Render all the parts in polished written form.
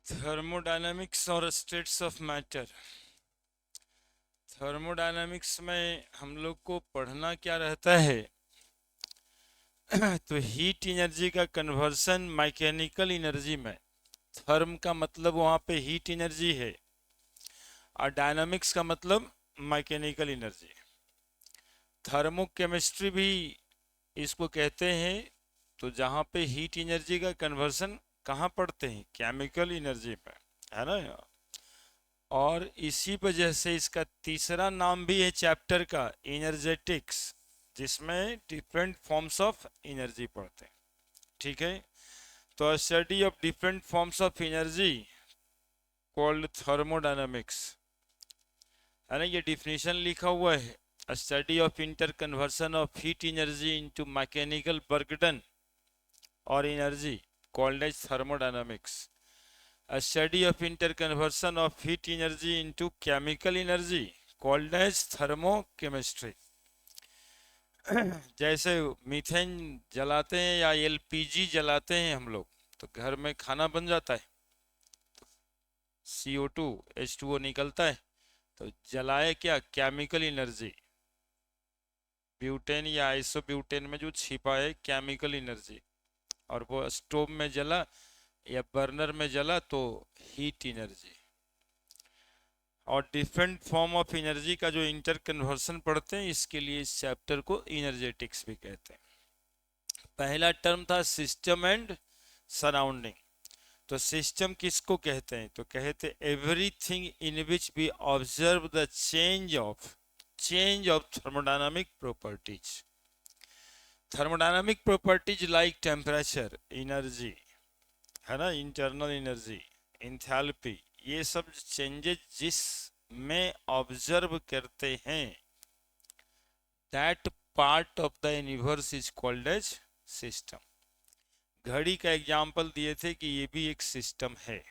Thermodynamics और states of matter. Thermodynamics में हम लोग को पढ़ना क्या रहता है तो हीट एनर्जी का कन्वर्सन मैकेनिकल एनर्जी में। थर्म का मतलब वहाँ पे हीट एनर्जी है और डायनामिक्स का मतलब मैकेनिकल एनर्जी। थर्मोकेमिस्ट्री भी इसको कहते हैं। तो जहाँ पे हीट एनर्जी का कन्वर्सन कहाँ पढ़ते हैं, केमिकल एनर्जी में, है ना। और इसी वजह से इसका तीसरा नाम भी है चैप्टर का, एनर्जेटिक्स, जिसमें डिफरेंट फॉर्म्स ऑफ एनर्जी पढ़ते हैं। ठीक है, तो study of different forms of energy called thermodynamics, है ना। ये डिफिनेशन लिखा हुआ है, study of interconversion of heat energy into mechanical work done और energy called as thermodynamics. A study of interconversion of heat energy into chemical energy called as thermochemistry। जैसे methane जलाते हैं या एलपीजी जलाते हैं हम लोग, तो घर में खाना बन जाता है, CO2 H2O निकलता है। तो जलाए क्या, केमिकल एनर्जी। ब्यूटेन या आइसोब्यूटेन में जो छिपा है केमिकल एनर्जी, और वो स्टोव में जला या बर्नर में जला तो हीट एनर्जी। और डिफरेंट फॉर्म ऑफ एनर्जी का जो इंटर कन्वर्सन पढ़ते हैं, इसके लिए इस चैप्टर को एनर्जेटिक्स भी कहते हैं। पहला टर्म था सिस्टम एंड सराउंडिंग। तो सिस्टम किसको कहते हैं, तो कहते everything in which we observe the change of thermodynamic properties. Thermodynamic properties like temperature, energy, है ना, इंटरनल एनर्जी, इंथैल्पी, ये सब चेंजेस जिस में ऑब्जर्व करते हैं, that part of the universe is called as system. घड़ी का एग्जाम्पल दिए थे कि ये भी एक सिस्टम है,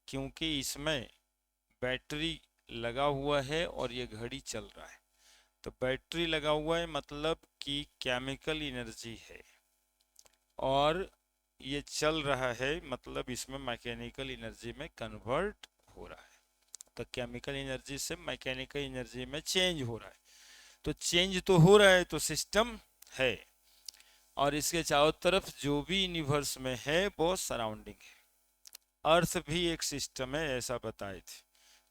क्योंकि इसमें बैटरी लगा हुआ है और ये घड़ी चल रहा है। तो बैटरी लगा हुआ है मतलब कि केमिकल एनर्जी है, और ये चल रहा है मतलब इसमें मैकेनिकल एनर्जी में कन्वर्ट हो रहा है। तो केमिकल एनर्जी से मैकेनिकल एनर्जी में चेंज हो रहा है। तो चेंज तो हो रहा है तो सिस्टम है। और इसके चारों तरफ जो भी यूनिवर्स में है वो सराउंडिंग है। अर्थ भी एक सिस्टम है, ऐसा बताए थे,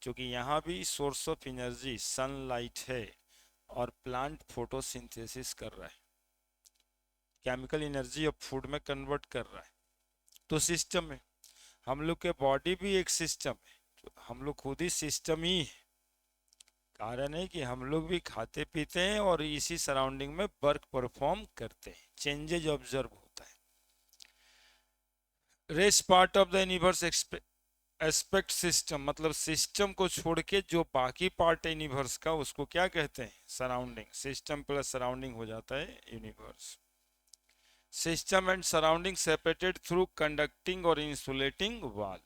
क्योंकि यहाँ भी सोर्स ऑफ एनर्जी सनलाइट है और प्लांट फोटोसिंथेसिस कर रहा है, केमिकल एनर्जी अब फूड में कन्वर्ट कर रहा है। तो सिस्टम है। हम लोग के बॉडी भी एक सिस्टम है, तो हम लोग खुद ही सिस्टम ही है। कारण है कि हम लोग भी खाते पीते हैं और इसी सराउंडिंग में वर्क परफॉर्म करते हैं, चेंजेज ऑब्जर्व होता है। Rest part of the universe aspect system, मतलब सिस्टम को छोड़ के जो बाकी पार्ट है यूनिवर्स का, उसको क्या कहते हैं, सराउंडिंग। सिस्टम प्लस सराउंडिंग हो जाता है universe. System and surrounding separated through conducting और इंसुलेटिंग वॉल,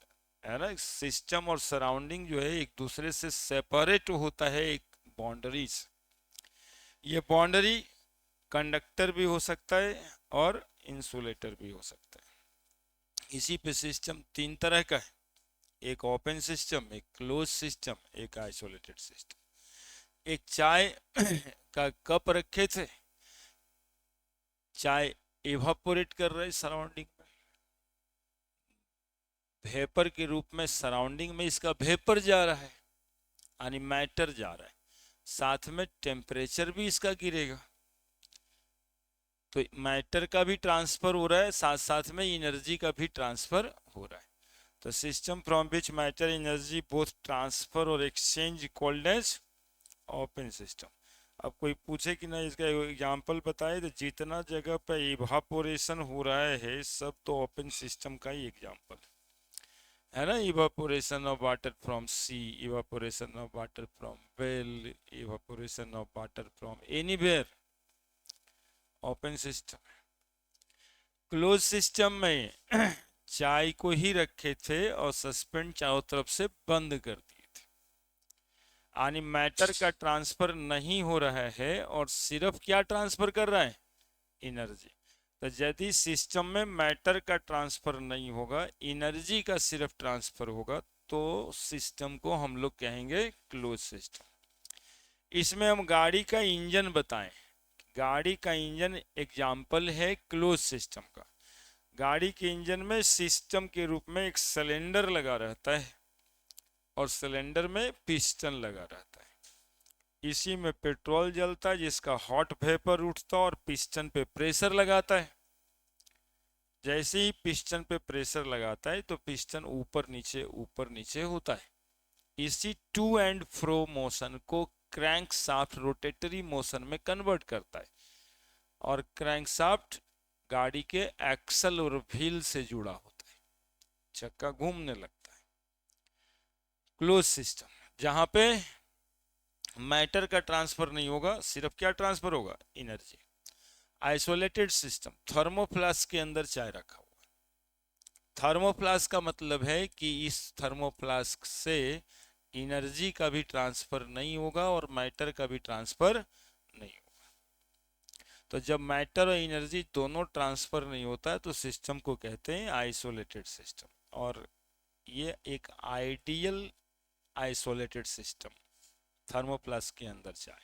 है ना। सिस्टम और सराउंडिंग जो है एक दूसरे से सेपरेट होता है, एक बाउंड्रीज। ये बाउंड्री कंडक्टर भी हो सकता है और इंसुलेटर भी हो सकता है। इसी पे सिस्टम तीन तरह का है, एक ओपन सिस्टम, एक क्लोज सिस्टम, एक आइसोलेटेड सिस्टम। एक चाय का कप रखे थे, चाय इवापोरेट कर रहे सराउंडिंग में, वेपर के रूप में सराउंडिंग में इसका वेपर जा रहा है, यानी मैटर जा रहा है, साथ में टेम्परेचर भी इसका गिरेगा। तो मैटर का भी ट्रांसफर हो रहा है, साथ साथ में एनर्जी का भी ट्रांसफर हो रहा है। तो system from which matter energy both transfer और exchange called as open system. अब कोई पूछे कि ना इसका एग्जांपल बताए, तो जितना जगह पे इवापोरेशन हो रहा है सब तो ओपन सिस्टम का ही एग्जांपल है ना। Evaporation of water from sea, evaporation of water from well, evaporation of water from anywhere, open system. Close system में चाय को ही रखे थे और सस्पेंड चारों तरफ से बंद कर दिए थे, यानी मैटर का ट्रांसफर नहीं हो रहा है और सिर्फ क्या ट्रांसफर कर रहा है, एनर्जी। तो यदि सिस्टम में मैटर का ट्रांसफर नहीं होगा, एनर्जी का सिर्फ ट्रांसफर होगा, तो सिस्टम को हम लोग कहेंगे क्लोज सिस्टम। इसमें हम गाड़ी का इंजन बताएं। गाड़ी का इंजन एग्जाम्पल है क्लोज सिस्टम का। गाड़ी के इंजन में सिस्टम के रूप में एक सिलेंडर लगा रहता है और सिलेंडर में पिस्टन लगा रहता है। इसी में पेट्रोल जलता है जिसका हॉट वेपर उठता है और पिस्टन पे प्रेशर लगाता है। जैसे ही पिस्टन पे प्रेशर लगाता है तो पिस्टन ऊपर नीचे होता है। इसी टू एंड फ्रो मोशन को क्रैंक शाफ्ट रोटेटरी मोशन में कन्वर्ट करता है और क्रैंक शाफ्ट गाड़ी के एक्सल और व्हील से जुड़ा होता है, चक्का घूमने लगता है। क्लोज सिस्टम जहां पे मैटर का ट्रांसफर नहीं होगा, सिर्फ क्या ट्रांसफर होगा, एनर्जी। आइसोलेटेड सिस्टम, थर्मोफ्लास्क के अंदर चाय रखा हुआ। थर्मोफ्लास्क का मतलब है कि इस थर्मोफ्लास्क से एनर्जी का भी ट्रांसफर नहीं होगा और मैटर का भी ट्रांसफर नहीं होगा। तो जब मैटर और एनर्जी दोनों ट्रांसफर नहीं होता है तो सिस्टम को कहते हैं आइसोलेटेड सिस्टम। और ये एक आइडियल आइसोलेटेड सिस्टम थर्मोप्लास्क के अंदर चाय।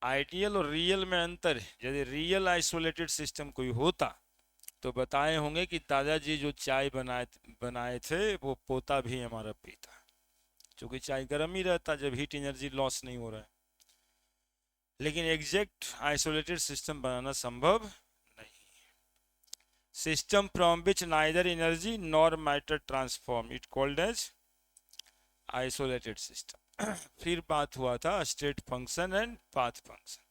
आइडियल और रियल में अंतर है। यदि रियल आइसोलेटेड सिस्टम कोई होता तो बताए होंगे कि दादाजी जो चाय बनाए थे वो पोता भी हमारा पीता, क्योंकि चाय गर्म ही रहता जब हीट एनर्जी लॉस नहीं हो रहा है। लेकिन एग्जैक्ट आइसोलेटेड सिस्टम बनाना संभव नहीं। System from which neither energy nor matter transform it called as isolated system. फिर बात हुआ था state function and path function.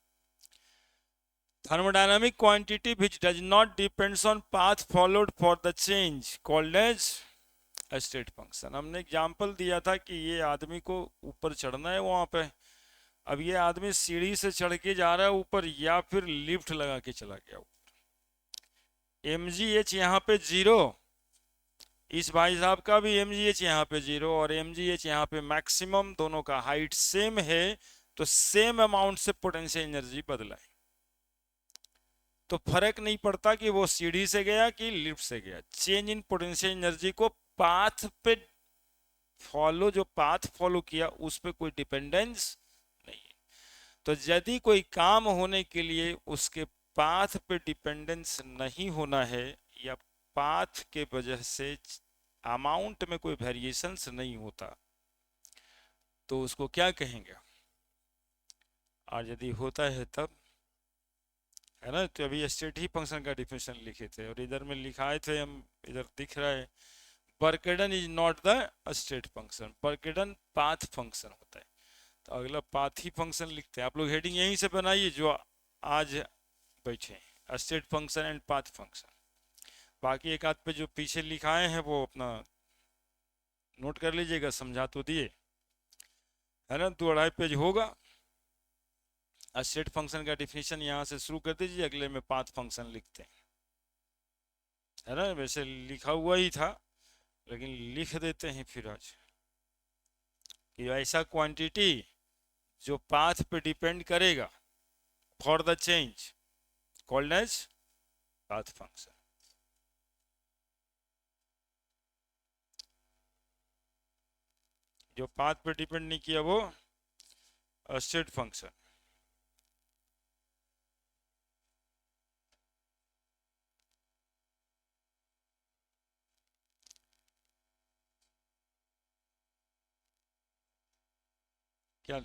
thermodynamic quantity which does not depends on path followed for the change called as state function. हमने example दिया था कि ये आदमी को ऊपर चढ़ना है वहां पे। अब ये आदमी सीढ़ी से चढ़ के जा रहा है ऊपर या फिर लिफ्ट लगा के चला गया ऊपर। mgh यहाँ पे 0, इस भाई साहब का भी mgh यहाँ पे 0 और mgh यहाँ पे मैक्सिमम, दोनों का हाइट सेम है तो सेम अमाउंट से पोटेंशियल एनर्जी बदला है। तो फर्क नहीं पड़ता कि वो सीढ़ी से गया कि लिफ्ट से गया। चेंज इन पोटेंशियल एनर्जी को पाथ पे जो पाथ फॉलो किया उस पे कोई डिपेंडेंस नहीं है। तो यदि कोई काम होने के लिए उसके पाथ पे डिपेंडेंस नहीं होना है या पाथ के वजह से अमाउंट में कोई वेरिएशंस नहीं होता तो उसको क्या कहेंगे। और यदि होता है तब, है ना। तो अभी स्टेट ही फंक्शन का डिफिनेशन लिखे थे और इधर में लिखाए थे हम, इधर दिख रहा है work done is not the state function, work done path function होता है। तो अगला पाथ ही फंक्शन लिखते हैं। आप लोग हेडिंग यहीं से बनाइए जो आज बैठे हैं, state function and path function. बाकी एक आध पे जो पीछे लिखाए हैं वो अपना नोट कर लीजिएगा, समझा तो दिए, है ना। 2-2.5 पेज होगा। स्टेट फंक्शन का डिफिनेशन यहाँ से शुरू कर दीजिए, अगले में पाथ फंक्शन लिखते हैं, है ना। वैसे लिखा हुआ ही था लेकिन लिख देते हैं फिर आज कि ऐसा क्वांटिटी जो पाथ पे डिपेंड करेगा for the change called as path function. जो पाथ पे डिपेंड नहीं किया वो स्टेट फंक्शन। क्या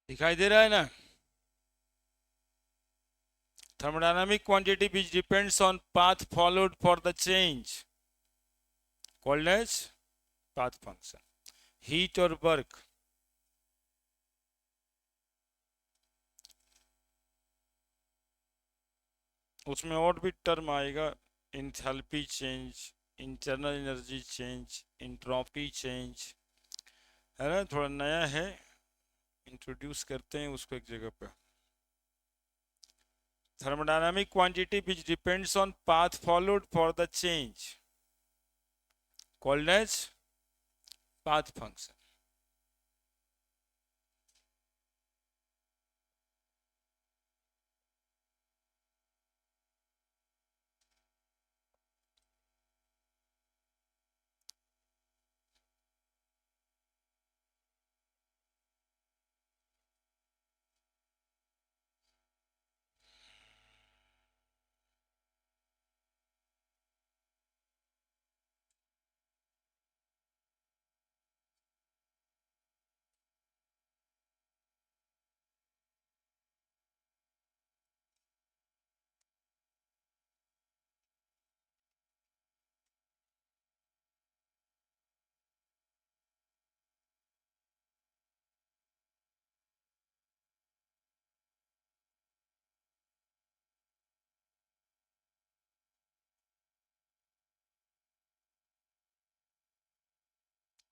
दिखाई दे रहा है ना? Thermodynamic quantity which depends on path followed for the change called as path function. Heat और work, उसमें और भी टर्म आएगा, enthalpy change, internal energy change, entropy change, है ना? थोड़ा नया है, इंट्रोड्यूस करते हैं उसको एक जगह पे। Thermodynamic quantity which depends on path followed for the change called as path function.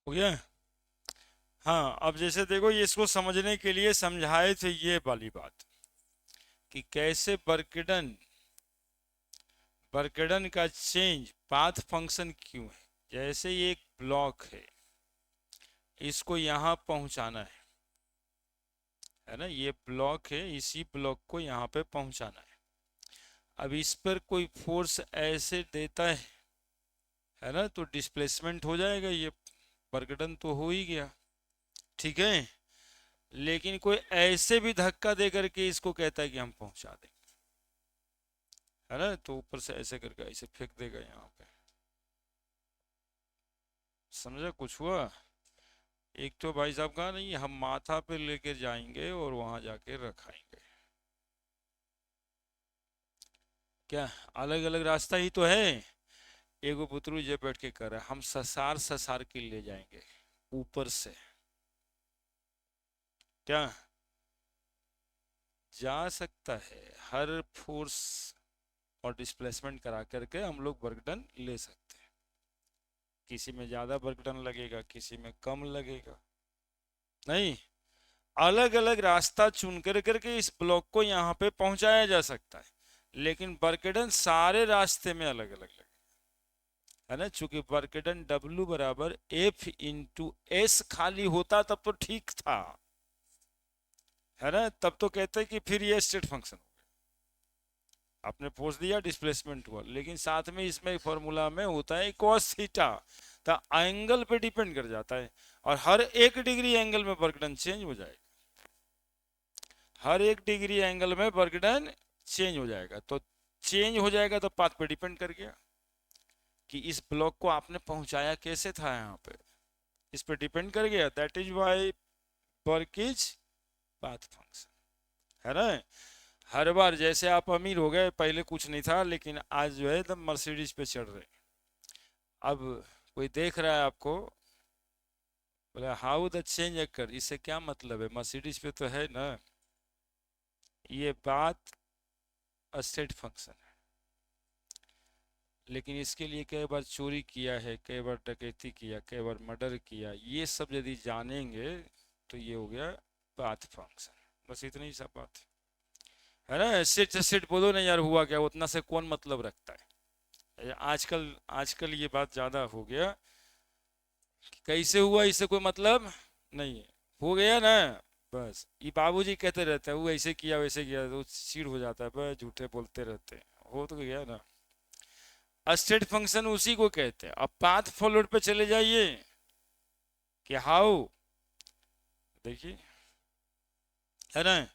हो गया? हाँ, अब जैसे देखो, ये इसको समझने के लिए समझाए थे ये वाली बात कि कैसे बर्कडन बर्कडन का चेंज पाथ फंक्शन क्यों है। जैसे ये एक ब्लॉक है, इसको यहाँ पहुंचाना है ना? ये ब्लॉक है, इसी ब्लॉक को यहाँ पे पहुंचाना है। अब इस पर कोई फोर्स ऐसे देता है ना, तो डिस्प्लेसमेंट हो जाएगा, ये बर्कडन तो हो ही गया, ठीक है। लेकिन कोई ऐसे भी धक्का दे करके इसको कहता है कि हम पहुंचा देंगे, है ना, तो ऊपर से ऐसे करके ऐसे फेंक देगा यहाँ पे। समझा कुछ हुआ? एक तो भाई साहब कहा नहीं, हम माथा पे लेकर जाएंगे और वहां जाके रखाएंगे। क्या अलग अलग रास्ता ही तो है? एगो पुतरू जे बैठ के कर रहा है, हम ससार ससार के ले जाएंगे ऊपर से। क्या जा सकता है? हर फोर्स और डिस्प्लेसमेंट करा करके हम लोग वर्क डन ले सकते हैं। किसी में ज्यादा वर्क डन लगेगा, किसी में कम लगेगा, नहीं, अलग अलग रास्ता चुन कर करके इस ब्लॉक को यहाँ पे पहुंचाया जा सकता है। लेकिन बर्कडन सारे रास्ते में अलग अलग लगे, है ना? चूंकि बर्कडन W बराबर F इंटू एस खाली होता तब तो ठीक था, है ना? तब तो कहते हैं कि फिर ये स्टेट फंक्शन हो गया, आपने फोर्स दिया, डिस्प्लेसमेंट हुआ। लेकिन साथ में इसमें फॉर्मूला में होता है cos थीटा, तो एंगल पे डिपेंड कर जाता है, और हर 1 डिग्री एंगल में बर्कडन चेंज हो जाएगा, हर 1 डिग्री एंगल में बर्कडन चेंज हो जाएगा। तो चेंज हो जाएगा तो पाथ पे डिपेंड कर गया कि इस ब्लॉक को आपने पहुंचाया कैसे था, यहाँ पे इस पे डिपेंड कर गया। That is why work is path function, है ना? हर बार जैसे आप अमीर हो गए, पहले कुछ नहीं था, लेकिन आज जो है एकदम मर्सिडीज पे चढ़ रहे। अब कोई देख रहा है आपको, बोले हाउ द चेंज अकर, इससे क्या मतलब है? मर्सिडीज पे तो है ना। ये बात स्टेट फंक्शन है, लेकिन इसके लिए कई बार चोरी किया है, कई बार डकैती किया, कई बार मर्डर किया, ये सब यदि जानेंगे तो ये हो गया पाथ फंक्शन। बस इतनी सा बात है ना? सेट सेट बोलो ना यार, हुआ क्या, उतना से कौन मतलब रखता है? आजकल आजकल ये बात ज्यादा हो गया कि कैसे हुआ इससे कोई मतलब नहीं है, हो गया ना, बस। ये बाबूजी कहते रहते हैं वो ऐसे किया वैसे किया, तो चिड़ हो जाता है, बस झूठे बोलते रहते हैं, हो तो गया ना। स्टेट फंक्शन उसी को कहते हैं। अब पाथ फॉलोड पे चले जाइए कि हाउ, देखिए, है ना?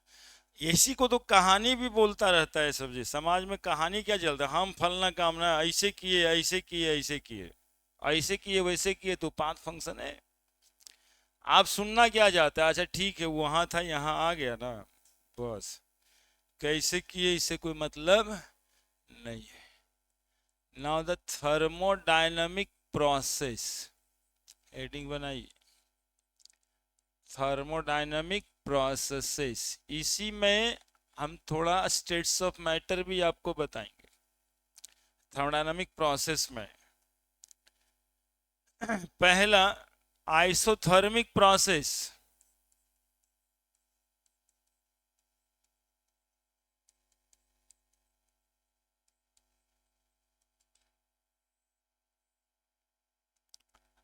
इसी को तो कहानी भी बोलता रहता है सब जी। समाज में कहानी क्या चलता है, हम फलना काम ना ऐसे किए ऐसे किए ऐसे किए ऐसे किए वैसे किए, तो पाथ फंक्शन है। आप सुनना क्या चाहते हैं? अच्छा ठीक है, वहां था यहाँ आ गया ना, बस। कैसे किए इससे कोई मतलब नहीं है। Now the thermodynamic process, heading बनाइए, थर्मोडायनामिक प्रोसेसेस। इसी में हम थोड़ा स्टेट्स ऑफ मैटर भी आपको बताएंगे थर्मोडायनामिक प्रोसेस में। पहला, आइसोथर्मिक प्रोसेस।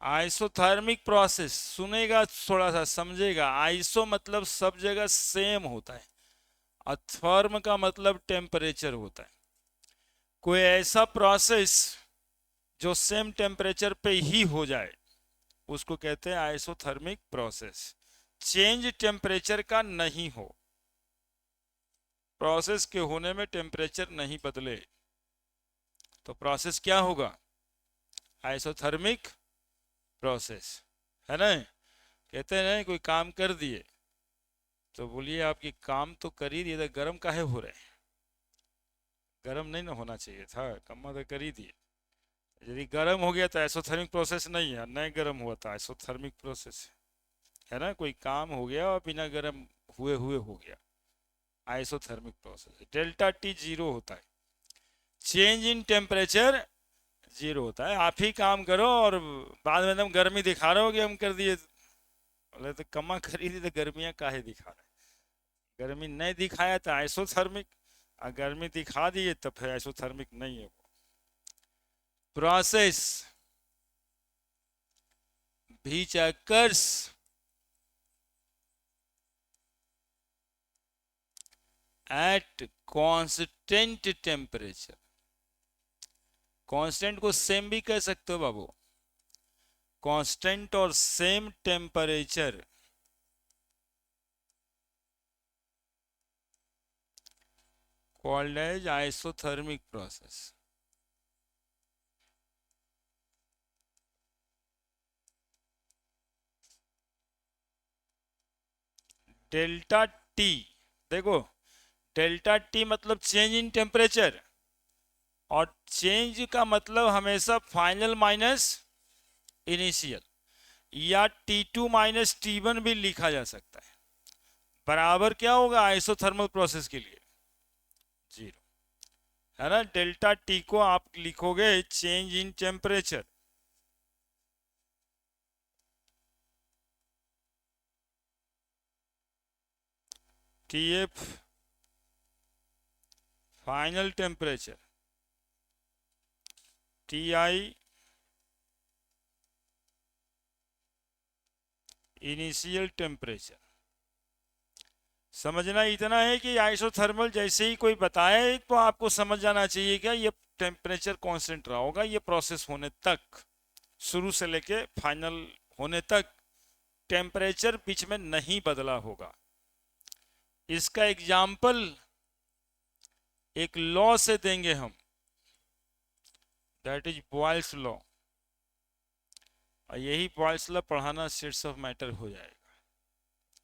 आइसोथर्मिक प्रोसेस सुनेगा, थोड़ा सा समझेगा। आइसो मतलब सब जगह सेम होता है, और थर्म का मतलब टेम्परेचर होता है। कोई ऐसा प्रोसेस जो सेम टेम्परेचर पे ही हो जाए उसको कहते हैं आइसोथर्मिक प्रोसेस। चेंज टेम्परेचर का नहीं हो, प्रोसेस के होने में टेम्परेचर नहीं बदले, तो प्रोसेस क्या होगा? आइसोथर्मिक प्रोसेस, है ना? कहते हैं ना, कोई काम कर दिए तो बोलिए आपकी काम तो कर ही दिए थे, गर्म काहे हो रहे? गर्म नहीं ना होना चाहिए था, कम तो कर ही दिए। यदि गर्म हो गया तो आइसोथर्मिक प्रोसेस नहीं है, नहीं गर्म हुआ था आइसोथर्मिक प्रोसेस है ना? कोई काम हो गया और बिना गर्म हुए हुए हो गया, आइसोथर्मिक प्रोसेस। डेल्टा टी जीरो होता है, चेंज इन टेम्परेचर जीरो होता है। आप ही काम करो और बाद में एकदम गर्मी दिखा रहे हो कि हम कर दिए, बोले तो कमा खरीदी तो गर्मियां काहे दिखा रहे? गर्मी नहीं दिखाया तो आइसोथर्मिक, और गर्मी दिखा दिए तो फिर आइसोथर्मिक नहीं है वो। Process which occurs at constant temperature। Constant को सेम भी कह सकते हो बाबू, कांस्टेंट और same temperature called as isothermic process. Delta t, देखो, डेल्टा टी मतलब चेंज इन टेम्परेचर, और चेंज का मतलब हमेशा फाइनल माइनस इनिशियल, या T2 माइनस T1 भी लिखा जा सकता है। बराबर क्या होगा आइसोथर्मल प्रोसेस के लिए? जीरो, है ना? डेल्टा टी को आप लिखोगे change in temperature, T F final temperature, T I initial temperature. समझना इतना है कि आइसोथर्मल जैसे ही कोई बताए तो आपको समझ जाना चाहिए क्या ये टेम्परेचर कांस्टेंट रहा होगा ये प्रोसेस होने तक, शुरू से लेके फाइनल होने तक टेम्परेचर बीच में नहीं बदला होगा। इसका एग्जाम्पल एक लॉ से देंगे हम, दैट इज बॉयल्स लॉ, और यही बॉयल्स लॉ पढ़ाना सीट्स ऑफ मैटर हो जाएगा,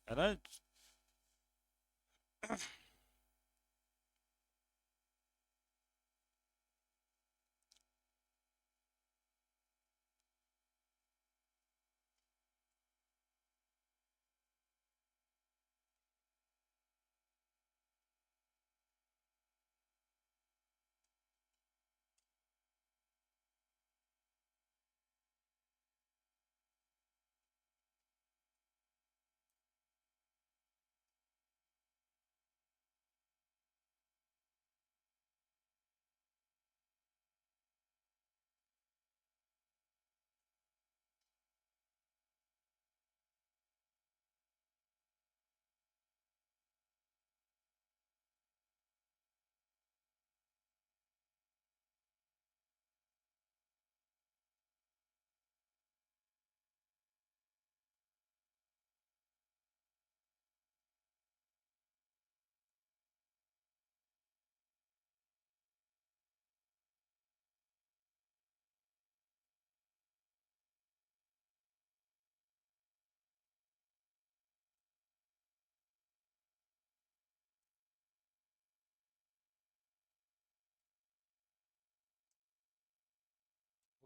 है ना?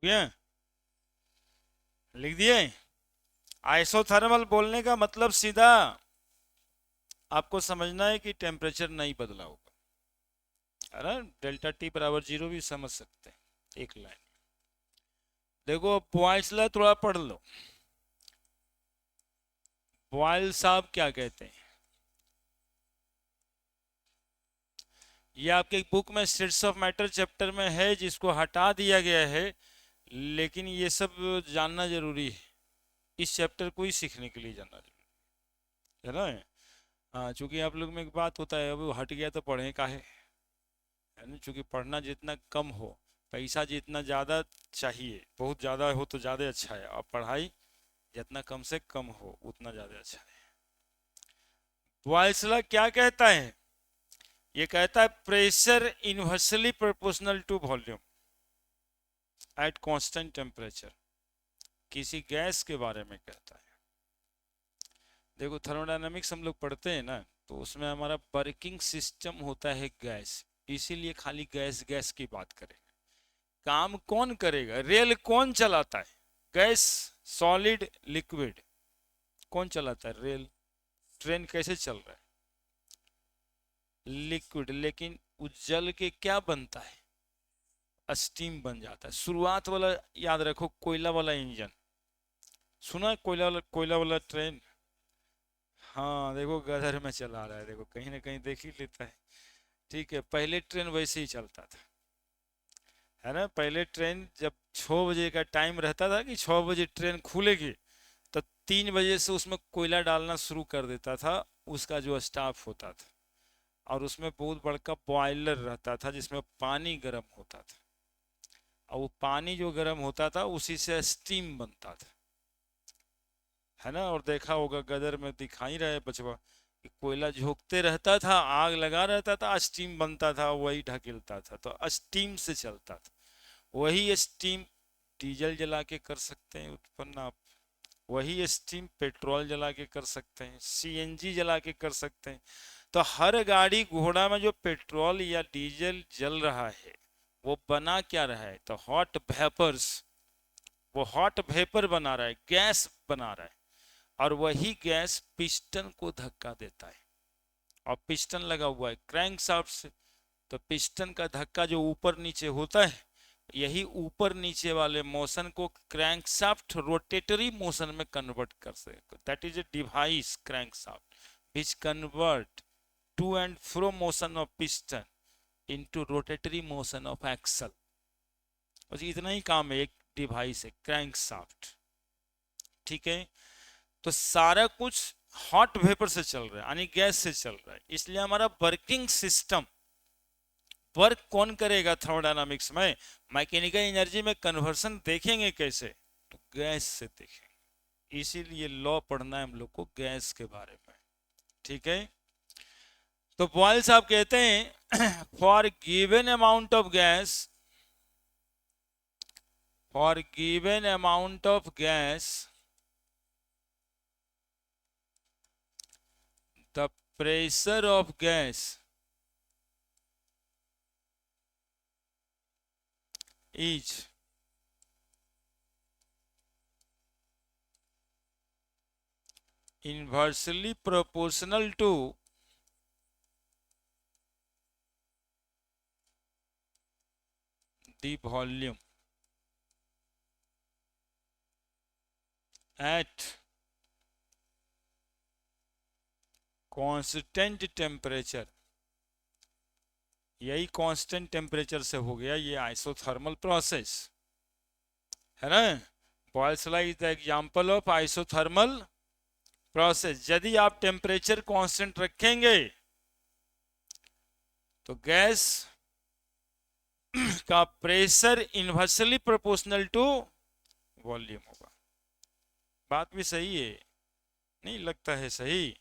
गया, लिख दिए। आइसोथर्मल बोलने का मतलब सीधा आपको समझना है कि टेम्परेचर नहीं बदला होगा, है ना। डेल्टा टी बराबर 0 भी समझ सकते हैं एक लाइन। देखो बॉयल्स ला थोड़ा पढ़ लो। बॉयल साहब क्या कहते हैं, ये आपके बुक में स्टेट्स ऑफ मैटर चैप्टर में है, जिसको हटा दिया गया है, लेकिन ये सब जानना जरूरी है, इस चैप्टर को ही सीखने के लिए जानना जरूरी है ना। हाँ, चूंकि आप लोग में एक बात होता है, अब वो हट गया तो पढ़े काहे, है ना। चूंकि पढ़ना जितना कम हो, पैसा जितना ज़्यादा चाहिए, बहुत ज़्यादा हो तो ज़्यादा अच्छा है, और पढ़ाई जितना कम से कम हो उतना ज़्यादा अच्छा है। बॉयल्स क्या कहता है, ये कहता है pressure inversely proportional to volume at constant temperature, किसी गैस के बारे में कहता है। देखो थर्मोडायनामिक्स हम लोग पढ़ते हैं ना, तो उसमें हमारा वर्किंग सिस्टम होता है गैस, इसीलिए खाली गैस गैस की बात करेंगे। काम कौन करेगा, रेल कौन चलाता है, गैस, सॉलिड, लिक्विड, कौन चलाता है रेल। ट्रेन कैसे चल रहा है, लिक्विड, लेकिन उस जल के क्या बनता है, स्टीम बन जाता है। शुरुआत वाला याद रखो, कोयला वाला इंजन, सुना है, कोयला वाला ट्रेन। हाँ देखो गदर में चला रहा है, देखो कहीं ना कहीं देख ही लेता है। ठीक है, पहले ट्रेन वैसे ही चलता था, है ना। पहले ट्रेन जब 6 बजे का टाइम रहता था कि 6 बजे ट्रेन खुलेगी, तो 3 बजे से उसमें कोयला डालना शुरू कर देता था उसका जो स्टाफ होता था, और उसमें बहुत बड़का बॉयलर रहता था जिसमें पानी गर्म होता था, और वो पानी जो गर्म होता था उसी से स्टीम बनता था, है ना। और देखा होगा गदर में दिखाई रहे बचवा कि कोयला झोंकते रहता था, आग लगा रहता था, स्टीम बनता था, वही ढकेलता था, तो स्टीम से चलता था। वही स्टीम डीजल जला के कर सकते हैं उत्पन्न आप, वही स्टीम पेट्रोल जला के कर सकते हैं, सीएनजी जला के कर सकते हैं। तो हर गाड़ी घोड़ा में जो पेट्रोल या डीजल जल रहा है, वो बना क्या रहा है, तो हॉट वेपर्स, वो हॉट वेपर बना रहा है, गैस बना रहा है, और वही गैस पिस्टन को धक्का देता है, और पिस्टन लगा हुआ है क्रैंक शाफ्ट से, तो पिस्टन का धक्का जो ऊपर नीचे होता है, यही ऊपर नीचे वाले मोशन को क्रैंक शाफ्ट रोटेटरी मोशन में कन्वर्ट कर सकते, that is a device crankshaft which convert to and fro motion of piston into rotatory motion of axle. बस इतना ही काम है, एक डिवाइस है क्रैंक शाफ्ट। ठीक है, तो सारा कुछ हॉट वेपर से चल रहा है, यानी गैस से चल रहा है, इसलिए हमारा वर्किंग सिस्टम, वर्क कौन करेगा थर्मोडायनामिक्स में, मैकेनिकल एनर्जी में कन्वर्सन देखेंगे कैसे, तो गैस से देखेंगे, इसीलिए लॉ पढ़ना है हम लोग को गैस के बारे में। ठीक है, तो बॉयल साहब कहते हैं for given amount of gas, for given amount of gas the pressure of gas is inversely proportional to the volume at constant temperature। यही कांस्टेंट टेम्परेचर से हो गया ये आइसोथर्मल प्रोसेस, है ना। Boyle's law is the example of isothermal process. यदि आप temperature constant रखेंगे तो गैस का pressure inversely proportional to volume होगा। बात भी सही है, नहीं लगता है सही।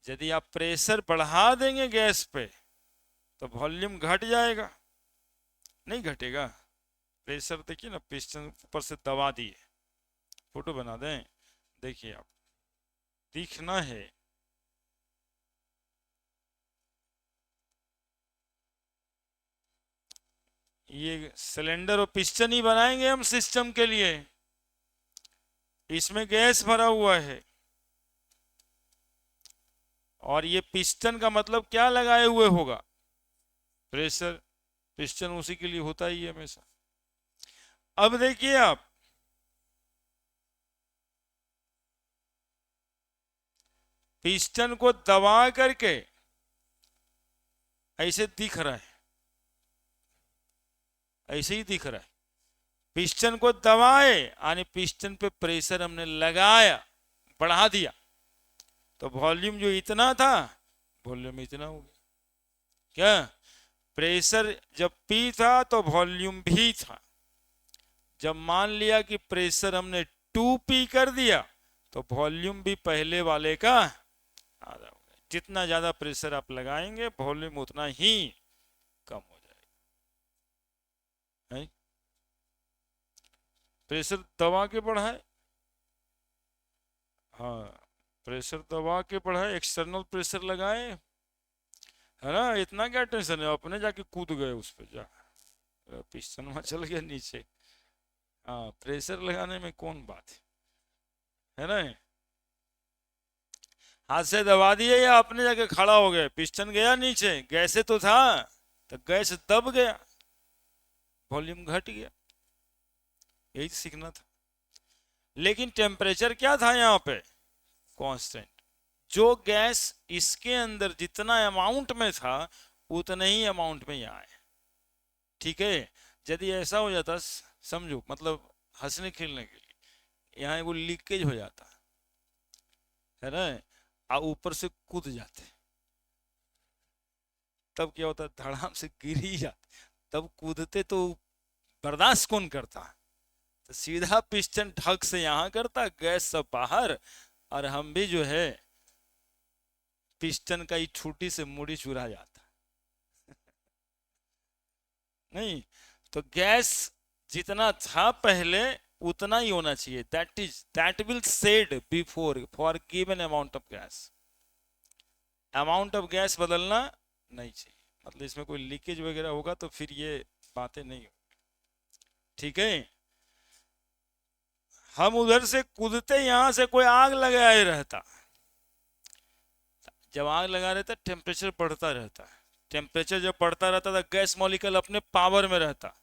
यदि आप प्रेशर बढ़ा देंगे गैस पे तो वॉल्यूम घट जाएगा, नहीं घटेगा। प्रेशर देखिए ना, पिस्टन ऊपर से दबा दिए, फोटो बना दें, देखिए आप, दिखना है। ये सिलेंडर और पिस्टन ही बनाएंगे हम सिस्टम के लिए, इसमें गैस भरा हुआ है, और ये पिस्टन का मतलब क्या लगाए हुए होगा, प्रेशर। पिस्टन उसी के लिए होता ही है हमेशा। अब देखिए आप, पिस्टन को दबा करके ऐसे दिख रहा है, ऐसे ही दिख रहा है, पिस्टन को दबाए यानी पिस्टन पे प्रेशर हमने लगाया, बढ़ा दिया, तो वॉल्यूम जो इतना था वॉल्यूम इतना हो गया। क्या प्रेशर जब पी था तो वॉल्यूम भी था, जब मान लिया कि प्रेशर हमने 2p कर दिया तो वॉल्यूम भी पहले वाले का आधा हो गया। जितना ज्यादा प्रेशर आप लगाएंगे वॉल्यूम उतना ही कम हो जाएगा। है? प्रेशर दबा के बढ़ाए, हाँ प्रेशर दबा के बढ़ाए, एक्सटर्नल प्रेशर लगाए, है ना, इतना क्या टेंशन है, अपने जाके कूद गए उस पर, जा पिस्टन वहां चल गया नीचे। हाँ प्रेशर लगाने में कौन बात है ना, हाथ से दबा दिए या अपने जाके खड़ा हो गए, पिस्टन गया नीचे, गैसे तो था, तो गैस दब गया, वॉल्यूम घट गया, यही सीखना था। लेकिन टेम्परेचर क्या था यहाँ पे, कांस्टेंट। जो गैस इसके अंदर जितना अमाउंट में था उतना ही अमाउंट में यहाँ है। ठीक है, यदि ऐसा हो जाता, समझो मतलब हंसने खेलने के लिए, यहाँ वो लीकेज हो जाता है ना, आ ऊपर से कूद जाते, तब क्या होता, धड़ाम से गिर ही जाते, तब कूदते तो बर्दाश्त कौन करता, तो सीधा पिस्टन ढक से यहाँ करता, गैस सब बाहर, और हम भी जो है पिस्टन का ही छुट्टी से मुड़ी चुरा जाता। नहीं, तो गैस जितना था पहले उतना ही होना चाहिए, that will said before for given amount of gas, amount of gas बदलना नहीं चाहिए, मतलब इसमें कोई लीकेज वगैरह होगा तो फिर ये बातें नहीं होगी। ठीक है, हम उधर से कूदते यहां से कोई आग लगाए रहता, जब आग लगा रहता टेम्परेचर बढ़ता रहता है, टेम्परेचर जब बढ़ता रहता था गैस मॉलिक्यूल अपने पावर में रहता,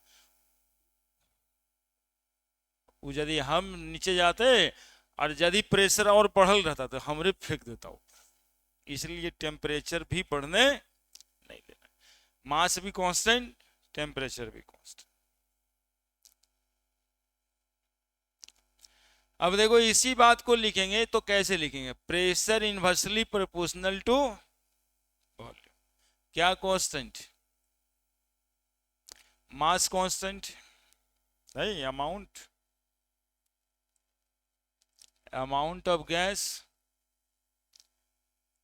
वो यदि हम नीचे जाते और यदि प्रेशर और बढ़ल रहता तो हमरे फेंक देता ऊपर, इसलिए टेम्परेचर भी बढ़ने नहीं देना, मास भी कांस्टेंट, टेम्परेचर भी कांस्टेंट। अब देखो इसी बात को लिखेंगे तो कैसे लिखेंगे, pressure inversely proportional to volume, क्या कांस्टेंट, मास कांस्टेंट, नहीं अमाउंट, अमाउंट ऑफ गैस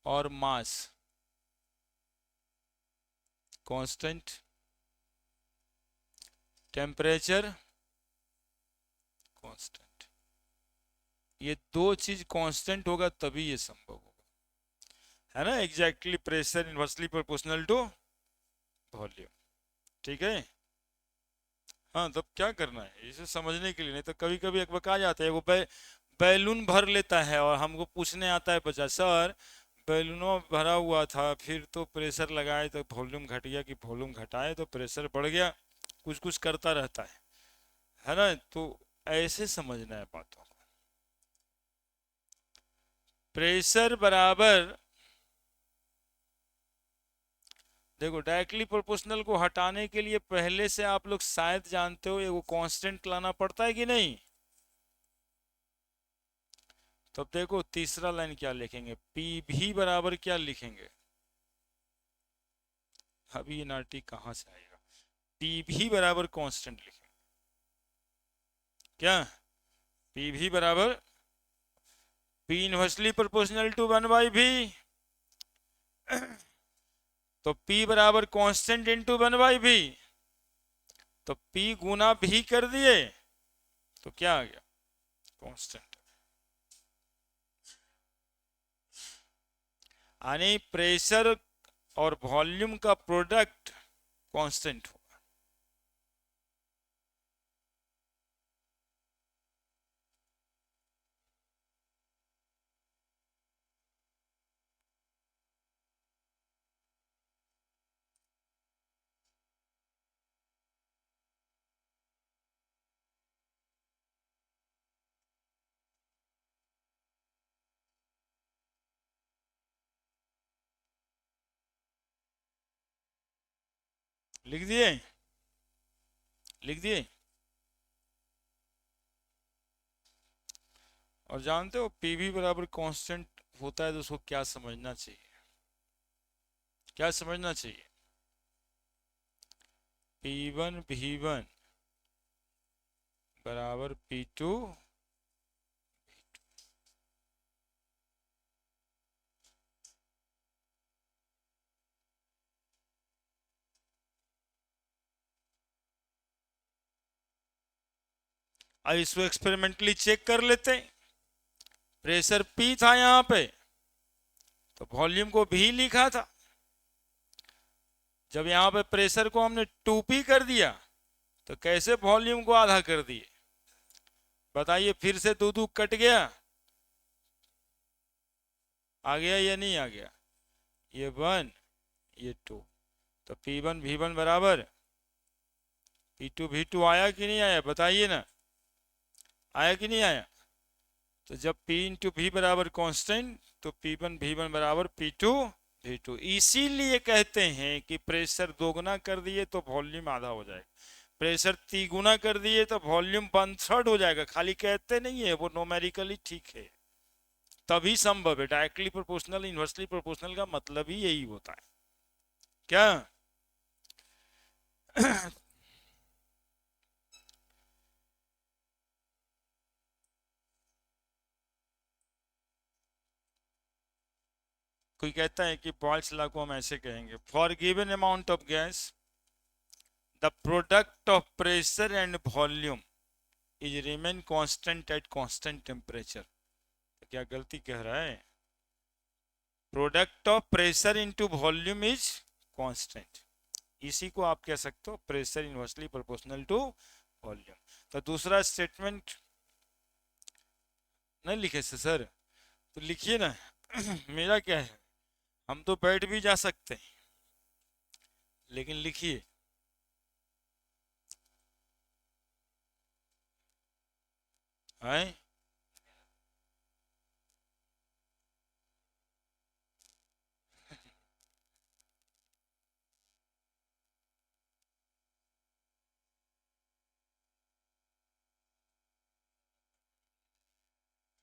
और मास कांस्टेंट, टेम्परेचर कांस्टेंट, ये दो चीज कांस्टेंट होगा तभी ये संभव होगा, है ना, exactly pressure inversely proportional to volume. ठीक है, हाँ तब क्या करना है इसे समझने के लिए, नहीं तो कभी कभी अकबका जाता है, वो बैलून भर लेता है और हमको पूछने आता है बच्चा, सर बैलूनों भरा हुआ था फिर तो प्रेशर लगाए तो वॉल्यूम घट गया, कि वॉल्यूम घटाए तो प्रेशर बढ़ गया, कुछ कुछ करता रहता है ना, तो ऐसे समझना है बातों को। प्रेशर बराबर, देखो डायरेक्टली प्रोपोर्शनल को हटाने के लिए पहले से आप लोग शायद जानते हो वो कांस्टेंट लाना पड़ता है कि नहीं, तो अब देखो तीसरा लाइन क्या लिखेंगे, पी भी बराबर क्या लिखेंगे, अभी एनआरटी कहां से आएगा, पी भी बराबर कांस्टेंट लिखेंगे, क्या पी भी बराबर P inversely proportional to 1/v, तो P बराबर कांस्टेंट इंटू 1/v, तो P गुना भी कर दिए तो क्या आ गया, कांस्टेंट, यानी प्रेशर और वॉल्यूम का प्रोडक्ट कांस्टेंट होगा, लिख दिए, लिख दिए। और जानते हो पीवी बराबर कांस्टेंट होता है तो उसको क्या समझना चाहिए, क्या समझना चाहिए? P1 V1 बराबर P2। अब इसको एक्सपेरिमेंटली चेक कर लेते हैं। प्रेशर P था यहां पे, तो वॉल्यूम को भी लिखा था। जब यहां पे प्रेशर को हमने 2P कर दिया तो कैसे वॉल्यूम को आधा कर दिए? बताइए, फिर से दो दो कट गया, आ गया या नहीं आ गया? ये 1, ये 2, तो P1 V1 बराबर P2 V2 आया कि नहीं आया? बताइए ना, आया कि नहीं आया? तो जब P इंटू V बराबर कांस्टेंट तो P1 V1 बराबर P2 V2। इसीलिए कहते हैं कि प्रेशर दोगुना कर दिए तो वॉल्यूम आधा हो जाएगा, प्रेशर तिगुना कर दिए तो वॉल्यूम 1/3 हो जाएगा। खाली कहते नहीं है, वो नोमेरिकली ठीक है, तभी संभव है। डायरेक्टली प्रोपोर्शनल इनवर्सली प्रोपोर्शनल का मतलब ही यही होता है। क्या? कोई कहता है कि बॉयल्स लॉ को हम ऐसे कहेंगे, for given amount of gas the product of pressure and volume is remain constant at constant temperature. तो क्या गलती कह रहा है? Product of pressure into volume is constant. इसी को आप कह सकते हो pressure inversely proportional to volume. तो दूसरा स्टेटमेंट नहीं लिखे से सर, तो लिखिए ना। मेरा क्या है, हम तो बैठ भी जा सकते हैं, लेकिन लिखिए। है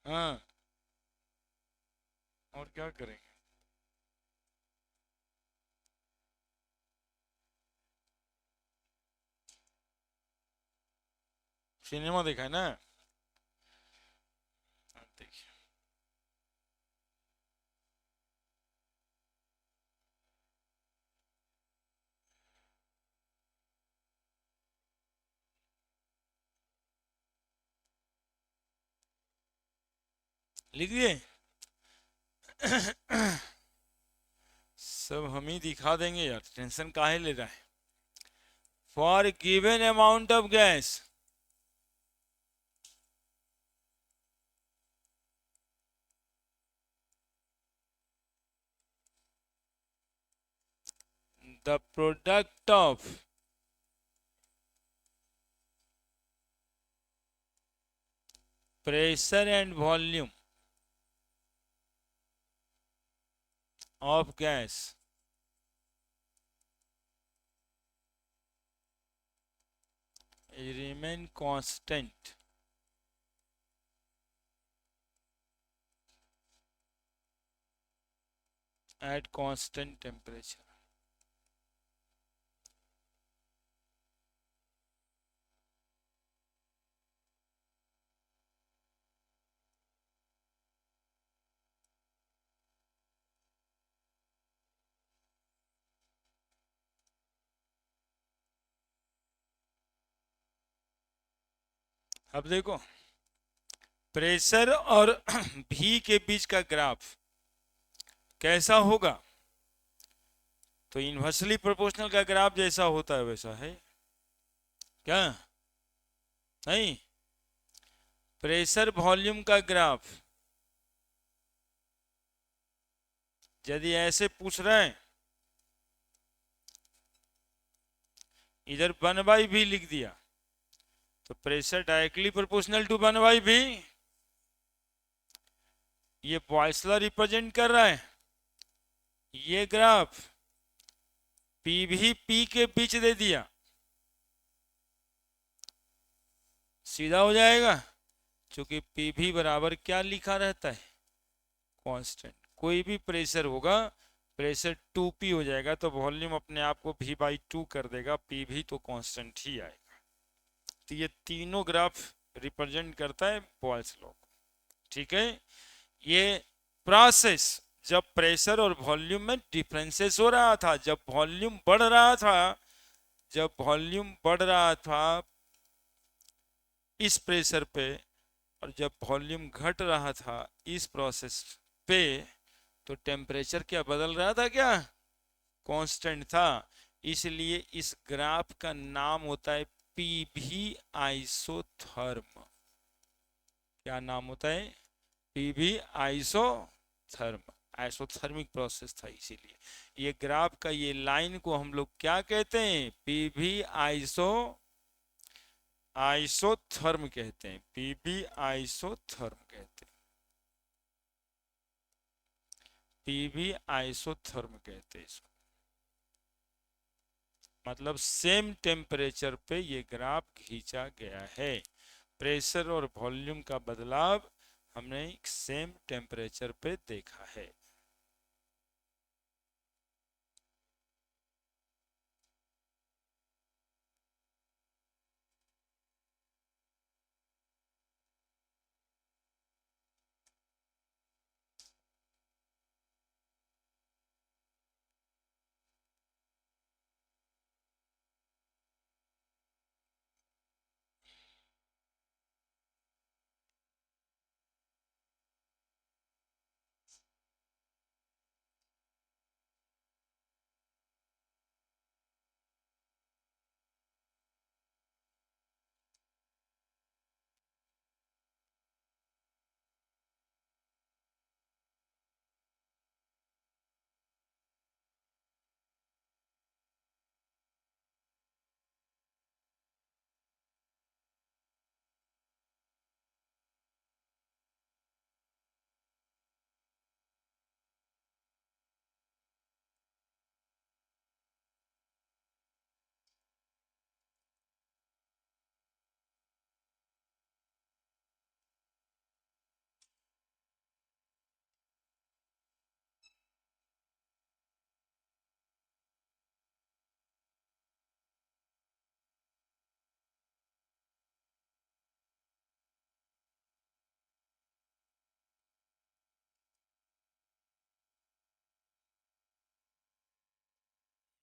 हाँ, और क्या करेंगे? सिनेमा देखा है ना? हाँ, देखिए, लिख दिए। सब हम ही दिखा देंगे यार, टेंशन काहे ले रहा है? For given amount of gas the product of pressure and volume of gas remain constant at constant temperature। अब देखो, प्रेशर और भी के बीच का ग्राफ कैसा होगा? तो इन्वर्सली प्रोपोर्शनल का ग्राफ जैसा होता है वैसा है क्या? नहीं, प्रेशर वॉल्यूम का ग्राफ यदि ऐसे पूछ रहे हैं, इधर 1/v लिख दिया तो pressure directly proportional to 1/v। ये बॉयल्स लॉ रिप्रेजेंट कर रहा है ये ग्राफ, पी भी पी के बीच दे दिया, सीधा हो जाएगा, क्योंकि पी भी बराबर क्या लिखा रहता है, कांस्टेंट। कोई भी प्रेशर होगा, प्रेशर 2p हो जाएगा तो वॉल्यूम अपने आप को v बाई 2 कर देगा, पी भी तो कांस्टेंट ही आएगा। तो ये तीनों ग्राफ रिप्रेजेंट करता है बॉयल्स लॉ को। ठीक है, ये प्रोसेस जब प्रेशर और वॉल्यूम में डिफरेंसेस हो रहा था, जब वॉल्यूम बढ़ रहा था, जब वॉल्यूम बढ़ रहा था इस प्रेशर पे, और जब वॉल्यूम घट रहा था इस प्रोसेस पे, तो टेम्परेचर क्या बदल रहा था, क्या कांस्टेंट था। इसलिए इस ग्राफ का नाम होता है पीवी आइसोथर्म। क्या नाम होता है, पीवी आइसोथर्म, आइसोथर्मिक प्रोसेस था। इसीलिए ये ग्राफ का ये लाइन को हम लोग क्या कहते हैं, पीवी आइसोथर्म कहते हैं, पीवी आइसोथर्म कहते हैं, पीवी आइसोथर्म कहते हैं इसको। मतलब सेम टेम्परेचर पे ये ग्राफ खींचा गया है, प्रेशर और वॉल्यूम का बदलाव हमने सेम टेम्परेचर पे देखा है।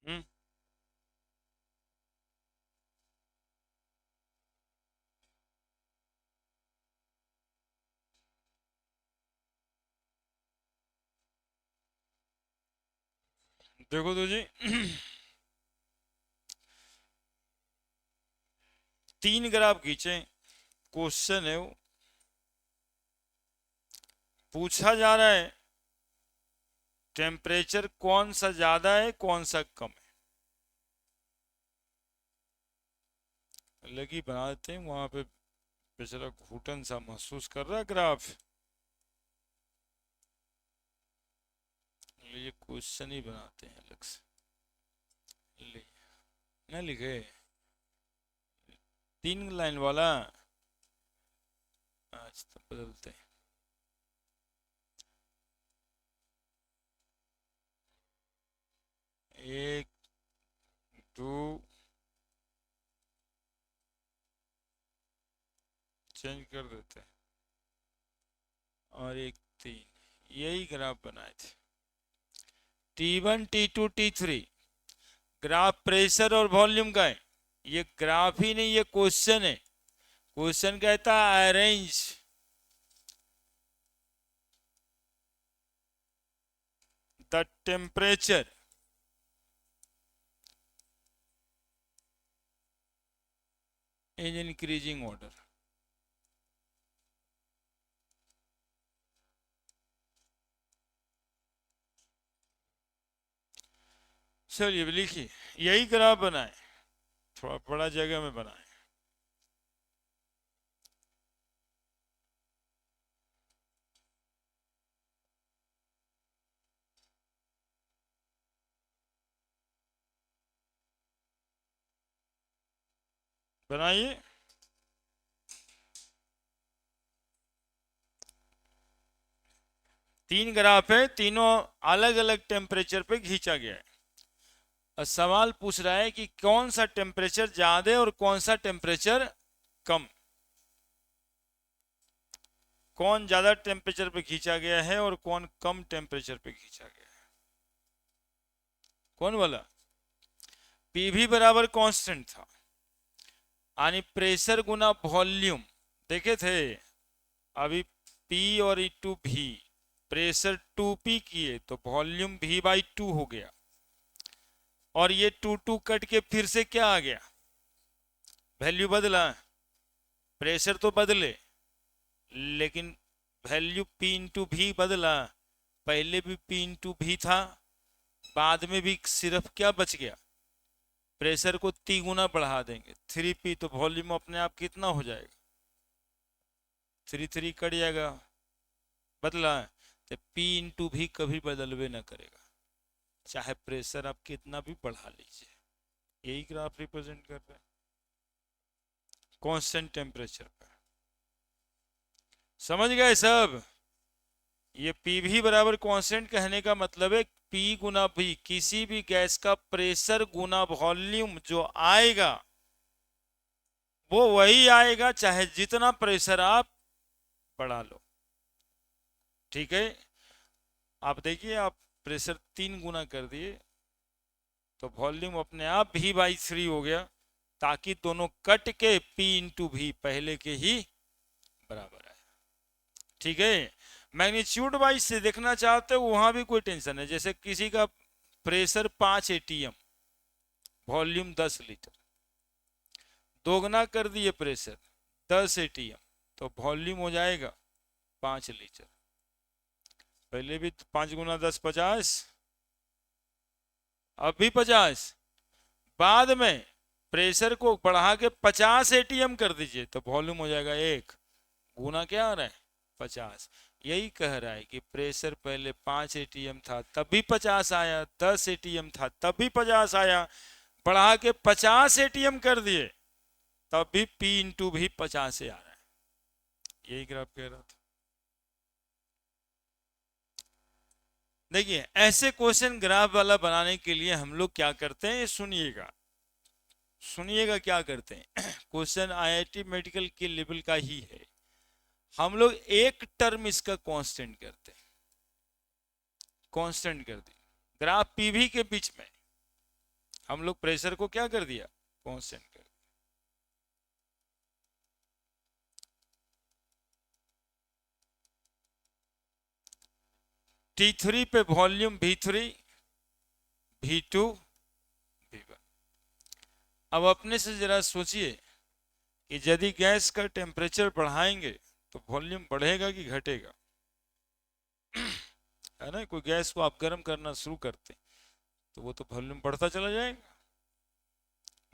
हम्म, देखो तो जी तीन ग्राफ खींचे, क्वेश्चन है वो, पूछा जा रहा है टेम्परेचर कौन सा ज्यादा है कौन सा कम है। लगी बना देते हैं, वहां पे बेचारा घुटन सा महसूस कर रहा है ग्राफ। ये क्वेश्चन ही बनाते हैं अलग से, ना लिखे 3 लाइन वाला। आज तो बदलते हैं, एक दो चेंज कर देते हैं, और एक तीन, यही ग्राफ बनाए थे। T1 T2 T3 graph pressure और वॉल्यूम का है। ये ग्राफ ही नहीं, ये क्वेश्चन है। क्वेश्चन कहता है arrange the temperature in increasing order. चलिए लिखिए, यही ग्राफ बनाए, थोड़ा बड़ा जगह में बनाए। बनाइए। तीन ग्राफ है, तीनों अलग अलग टेम्परेचर पे खींचा गया है। और सवाल पूछ रहा है कि कौन सा टेम्परेचर ज्यादा और कौन सा टेम्परेचर कम, कौन ज्यादा टेम्परेचर पे खींचा गया है और कौन कम टेम्परेचर पे खींचा गया है। कौन वाला? पीवी बराबर कांस्टेंट था, यानी प्रेशर गुना वॉल्यूम, देखे थे अभी। पी और ई टू भी, प्रेशर 2p किए तो वॉल्यूम v/2 हो गया, और ये 2 कट के फिर से क्या आ गया, वैल्यू बदला। प्रेशर तो बदले लेकिन वैल्यू p इंटू भी बदला। पहले भी p इंटू भी था, बाद में भी सिर्फ क्या बच गया, प्रेशर को 3 गुना बढ़ा देंगे 3p, तो वॉल्यूम अपने आप कितना हो जाएगा, 3 कट जाएगा, बदला। तो p इंटू भी कभी बदलवे ना करेगा, चाहे प्रेशर आप कितना भी बढ़ा लीजिए। यही ग्राफ रिप्रेजेंट कर रहे हैं कांस्टेंट टेम्परेचर पर। समझ गए सब? ये पीवी बराबर कांस्टेंट कहने का मतलब है P गुना V, किसी भी गैस का प्रेशर गुना वॉल्यूम जो आएगा वो वही आएगा चाहे जितना प्रेशर आप बढ़ा लो। ठीक है, आप देखिए, आप प्रेशर 3 गुना कर दिए तो वॉल्यूम अपने आप V/3 हो गया, ताकि दोनों कट के P इंटू भी पहले के ही बराबर है। ठीक है, मैग्नीट्यूड वाइज से देखना चाहते हो वहां भी कोई टेंशन है। जैसे किसी का प्रेशर 5 atm, वॉल्यूम 10 लीटर, दोगुना कर दिए प्रेशर 10 atm, तो वॉल्यूम हो जाएगा 5 लीटर। पहले भी 5 गुना 10 50, अब भी 50, बाद में प्रेशर को बढ़ा के 50 atm कर दीजिए तो वॉल्यूम हो जाएगा 1, गुना क्या आ रहा है 50। यही कह रहा है कि प्रेशर पहले 5 atm था तब भी 50 आया, 10 atm था तब भी 50 आया, बढ़ा के 50 atm कर दिए तब भी P इंटू भी 50 से आ रहा है। यही ग्राफ कह रहा था। देखिए, ऐसे क्वेश्चन ग्राफ वाला बनाने के लिए हम लोग क्या करते हैं, सुनिएगा सुनिएगा क्या करते हैं। क्वेश्चन आईआईटी मेडिकल के लेवल का ही है। हम लोग एक टर्म इसका कांस्टेंट करते हैं, कांस्टेंट कर दी ग्राफ पीवी के बीच में, हम लोग प्रेशर को क्या कर दिया, कांस्टेंट कर दिया। T3 पे वॉल्यूम V3, V2, V1। अब अपने से जरा सोचिए कि यदि गैस का टेम्परेचर बढ़ाएंगे तो वॉल्यूम बढ़ेगा कि घटेगा? है ना, कोई गैस को आप गर्म करना शुरू करते तो वो तो वॉल्यूम बढ़ता चला जाएगा।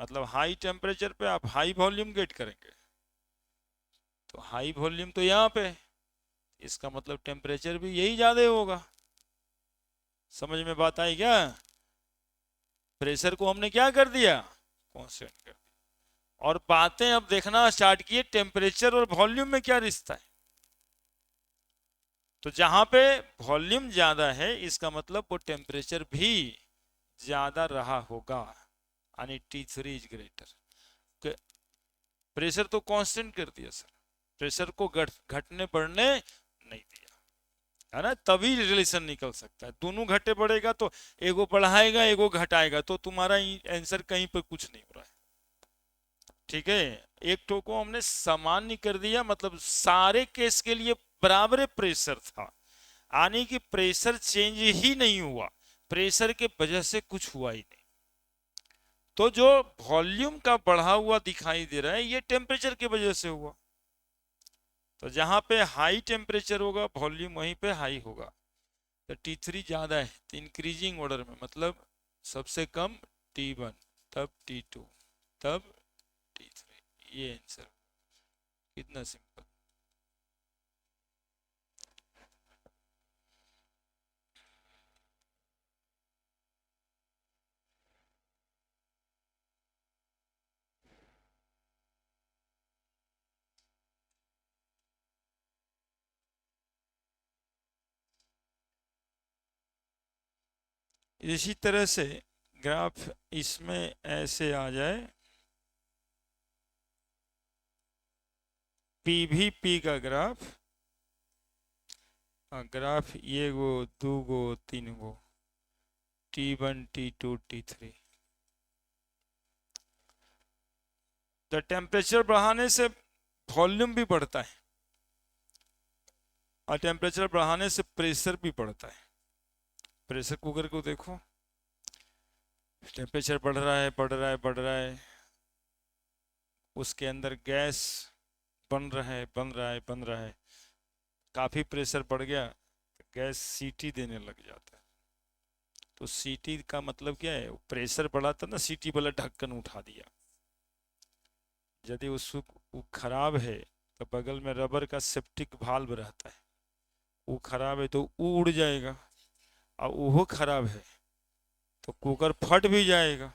मतलब हाई टेम्परेचर पे आप हाई वॉल्यूम गेट करेंगे, तो हाई वॉल्यूम तो यहाँ पे, इसका मतलब टेम्परेचर भी यही ज्यादा होगा। समझ में बात आई क्या? प्रेशर को हमने क्या कर दिया, कांस्टेंट कर दिया, और बातें अब देखना स्टार्ट किए टेम्परेचर और वॉल्यूम में क्या रिश्ता है। तो जहां पे वॉल्यूम ज्यादा है इसका मतलब वो टेम्परेचर भी ज्यादा रहा होगा, यानी T3 इज ग्रेटर। प्रेशर तो कांस्टेंट कर दिया सर, प्रेशर को घटने बढ़ने नहीं दिया, है ना, तभी रिलेशन निकल सकता है। दोनों घटे बढ़ेगा तो एगो बढ़ाएगा एगो घटाएगा, तो तुम्हारा आंसर कहीं पर कुछ नहीं हो रहा है। ठीक है, एक टो को हमने सामान्य कर दिया, मतलब सारे केस के लिए बराबर प्रेशर था, यानी कि प्रेशर चेंज ही नहीं हुआ, प्रेशर के वजह से कुछ हुआ ही नहीं। तो जो वॉल्यूम का बढ़ा हुआ दिखाई दे रहा है ये टेम्परेचर की वजह से हुआ। तो जहां पे हाई टेम्परेचर होगा वॉल्यूम वहीं पे हाई होगा। तो T3 ज्यादा है तो इंक्रीजिंग ऑर्डर में, मतलब सबसे कम T1, तब T2, तब T3। ये आंसर, कितना सिंपल। इसी तरह से ग्राफ इसमें ऐसे आ जाए, पीवीपी का ग्राफ, ग्राफ ये गो दो गो तीन गो, T1 T2 T3। तो टेम्परेचर बढ़ाने से वॉल्यूम भी बढ़ता है और टेम्परेचर बढ़ाने से प्रेशर भी बढ़ता है। प्रेशर कुकर को देखो, टेम्परेचर बढ़ रहा है बढ़ रहा है बढ़ रहा है, उसके अंदर गैस बन रहा है बन रहा है बन रहा है, काफ़ी प्रेशर बढ़ गया तो गैस सीटी देने लग जाता है। तो सीटी का मतलब क्या है, प्रेशर बढ़ा था ना, सीटी वाला ढक्कन उठा दिया। यदि उसको वो खराब है तो बगल में रबर का सेप्टिक वाल्व रहता है, वो खराब है तो वो उड़ जाएगा, और वो खराब है तो कुकर फट भी जाएगा।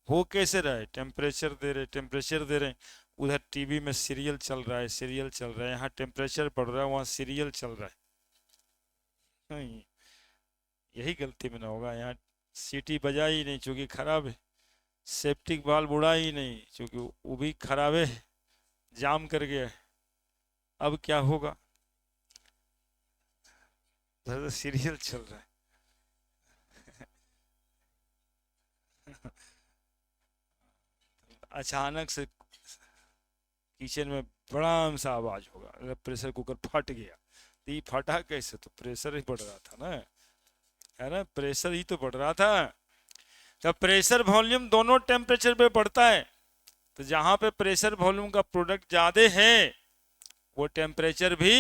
हो कैसे रहा है, टेम्परेचर दे रहे टेम्परेचर दे रहे, उधर टीवी में सीरियल चल रहा है सीरियल चल रहा है, यहाँ टेम्परेचर बढ़ रहा है वहाँ सीरियल चल रहा है। नहीं, यही गलती में ना होगा, यहाँ सीटी बजा ही नहीं चूंकि खराब है, सेप्टिक वाल्व उड़ा ही नहीं चूंकि वो भी खराब है, जाम कर गया है। अब क्या होगा, सीरियल चल रहा है। अचानक से किचन में बड़ा सा आवाज होगा, अगर प्रेशर कुकर फट गया तो ये फटा कैसे, तो प्रेशर ही बढ़ रहा था ना, है ना, प्रेशर ही तो बढ़ रहा था। जब प्रेशर वॉल्यूम दोनों टेम्परेचर पे बढ़ता है तो जहां पे प्रेशर वॉल्यूम का प्रोडक्ट ज्यादा है वो टेम्परेचर भी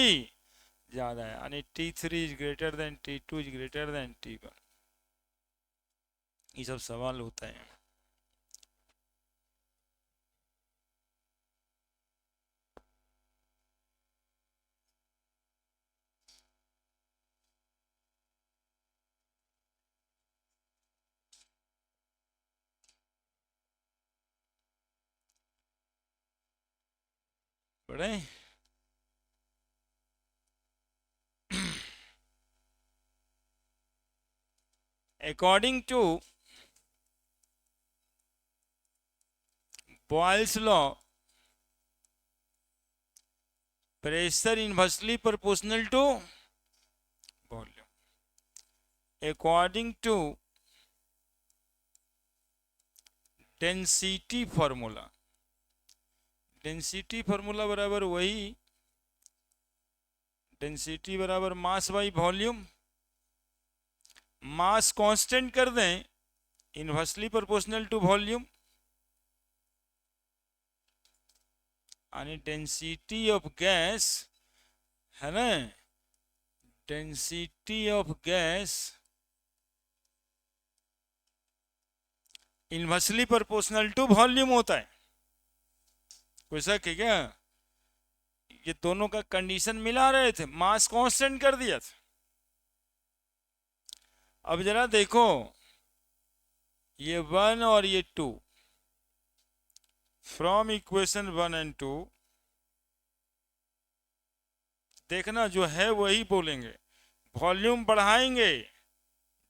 ज्यादा है, यानी T3 is greater than T2 is greater than T1। ये सब सवाल होता है। बड़े according to Boyle's law, pressure inversely proportional to volume. According to density formula, density formula बराबर वही, डेंसिटी बराबर mass by volume, mass constant कर दें, इनवर्सली प्रोपोर्शनल टू वॉल्यूम, यानी डेंसिटी ऑफ गैस, है ना, density of gas inversely proportional to volume होता है। कोई शक है क्या, ये दोनों का कंडीशन मिला रहे थे, मास कांस्टेंट कर दिया था। अब जरा देखो, ये 1 और ये 2, फ्रॉम इक्वेशन 1 एंड 2 देखना जो है वही बोलेंगे। वॉल्यूम बढ़ाएंगे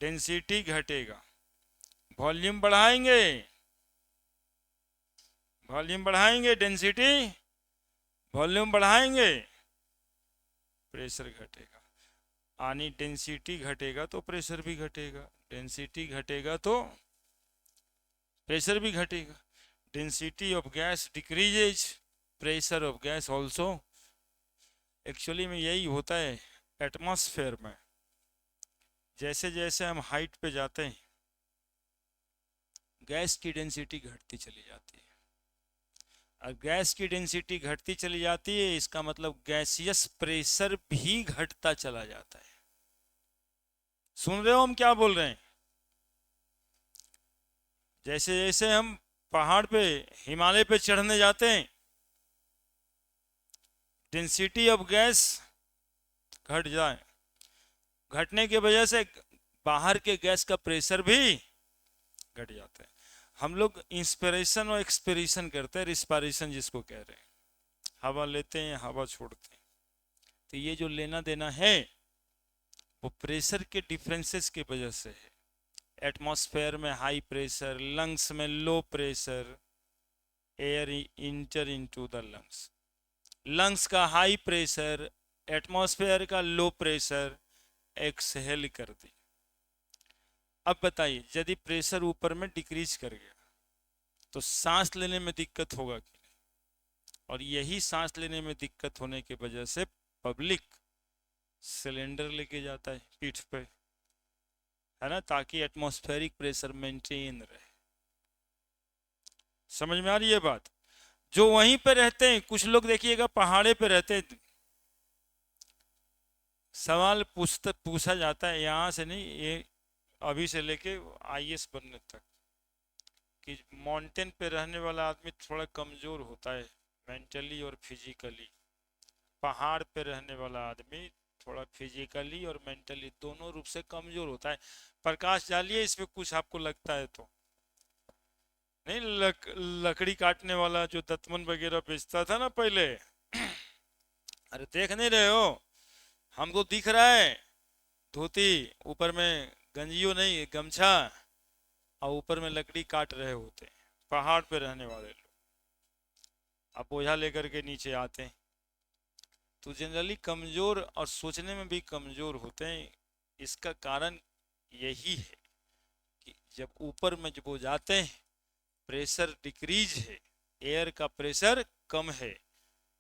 डेंसिटी घटेगा, वॉल्यूम बढ़ाएंगे, वॉल्यूम बढ़ाएंगे डेंसिटी, वॉल्यूम बढ़ाएंगे प्रेशर घटेगा, यानी डेंसिटी घटेगा तो प्रेशर भी घटेगा, डेंसिटी घटेगा तो प्रेशर भी घटेगा। Density of gas decreases, pressure of gas also. Actually में यही होता है एटमॉस्फेयर में, जैसे जैसे हम हाइट पे जाते हैं गैस की डेंसिटी घटती चली जाती है, और गैस की डेंसिटी घटती चली जाती है इसका मतलब गैसियस प्रेशर भी घटता चला जाता है। सुन रहे हो हम क्या बोल रहे हैं, जैसे जैसे हम पहाड़ पे हिमालय पे चढ़ने जाते हैं डेंसिटी ऑफ गैस घट जाए, घटने की वजह से बाहर के गैस का प्रेशर भी घट जाता है। हम लोग इंस्पिरेशन और एक्सपिरेशन करते हैं, रिस्पायरेशन जिसको कह रहे हैं, हवा लेते हैं हवा छोड़ते हैं, तो ये जो लेना देना है वो प्रेशर के डिफरेंसेस की वजह से है। एटमॉस्फेयर में हाई प्रेशर, लंग्स में low pressure, air inter into the lungs, lungs का हाई प्रेशर, एटमॉस्फेयर का लो प्रेशर, एक्सहेल कर दी। अब बताइए यदि प्रेशर ऊपर में डिक्रीज कर गया तो सांस लेने में दिक्कत होगा कि नहीं? और यही सांस लेने में दिक्कत होने की वजह से पब्लिक सिलेंडर लेके जाता है पीठ पे, है ना, ताकि एटमॉस्फेरिक प्रेशर मेंटेन रहे। समझ में आ रही है बात? जो वहीं पे रहते हैं, कुछ लोग देखिएगा पहाड़े पे रहते हैं, सवाल पूछा जाता है यहाँ से नहीं, ये अभी से लेके आईएएस बनने तक, कि माउंटेन पे रहने वाला आदमी थोड़ा कमजोर होता है मेंटली और फिजिकली, पहाड़ पे रहने वाला आदमी थोड़ा फिजिकली और मेंटली दोनों रूप से कमजोर होता है। प्रकाश डालिए इस पे, कुछ आपको लगता है तो। नहीं, लकड़ी काटने वाला जो दतमन वगैरह बेचता था ना पहले, अरे देख नहीं रहे हो, हमको दिख रहा है, धोती, ऊपर में गंजियो नहीं गमछा, और ऊपर में लकड़ी काट रहे होते हैं, पहाड़ पे रहने वाले लोग। अब बोझा लेकर के नीचे आते हैं तो जनरली कमजोर और सोचने में भी कमजोर होते हैं। इसका कारण यही है कि जब ऊपर में जब वो जाते हैं, प्रेशर डिक्रीज है, एयर का प्रेशर कम है,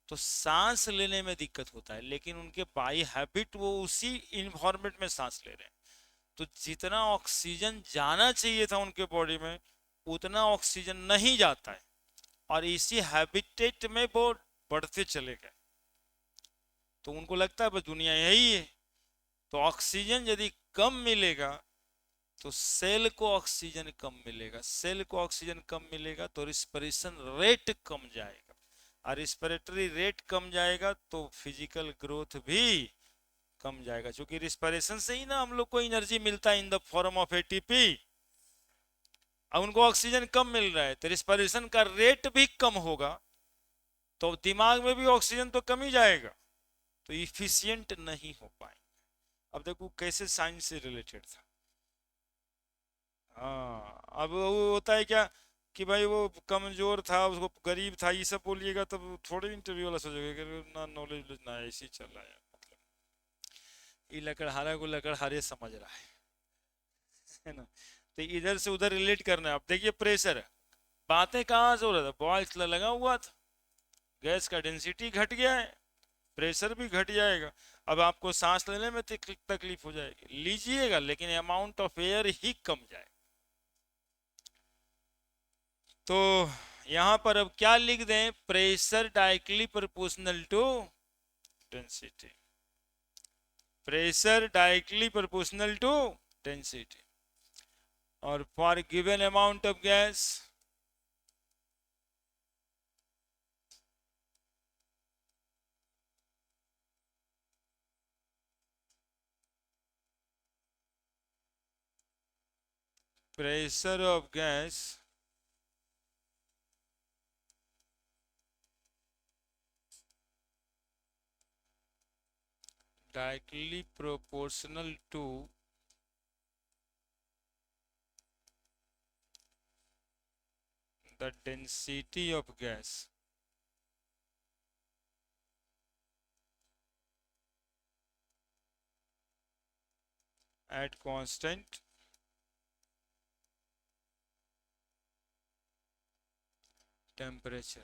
तो सांस लेने में दिक्कत होता है। लेकिन उनके बाई हैबिट वो उसी इन्वायरमेंट में सांस ले रहे हैं, तो जितना ऑक्सीजन जाना चाहिए था उनके बॉडी में उतना ऑक्सीजन नहीं जाता है, और इसी हैबिटेट में वो बढ़ते चले गए। तो उनको लगता है बस दुनिया यही है। तो ऑक्सीजन यदि कम मिलेगा तो सेल को ऑक्सीजन कम मिलेगा, सेल को ऑक्सीजन कम मिलेगा तो रिस्पिरेशन रेट कम जाएगा, और रिस्पिरेटरी रेट कम जाएगा तो फिजिकल ग्रोथ भी कम जाएगा, क्योंकि रिस्पिरेशन से ही ना हम लोग को एनर्जी मिलता है in the form of ATP. अब उनको ऑक्सीजन कम मिल रहा है तो रिस्पिरेशन का रेट भी कम होगा, तो दिमाग में भी ऑक्सीजन तो कम ही जाएगा, तो इफिशियंट नहीं हो पाएंगे। अब देखो कैसे साइंस से रिलेटेड था। हाँ, अब वो होता है क्या कि भाई वो कमजोर था, उसको गरीब था, ये सब बोलिएगा तब थोड़े इंटरव्यू वाला सोचेगा कि ना नॉलेज ना, ऐसे ही चल रहा है मतलब, ये लकड़हारा को लकड़हारे समझ रहा है ना। तो इधर से उधर रिलेट करना है। अब देखिए प्रेशर, बातें कहाँ से हो रहा था, बॉयल्स लगा हुआ था, गैस का डेंसिटी घट गया है, प्रेशर भी घट जाएगा। अब आपको सांस लेने में तकलीफ हो जाएगी, लीजिएगा लेकिन अमाउंट ऑफ एयर ही कम जाएगा। तो यहां पर अब क्या लिख दें, pressure directly proportional to density, pressure directly proportional to density, और for given amount of gas pressure of gas directly proportional to the density of gas at constant temperature।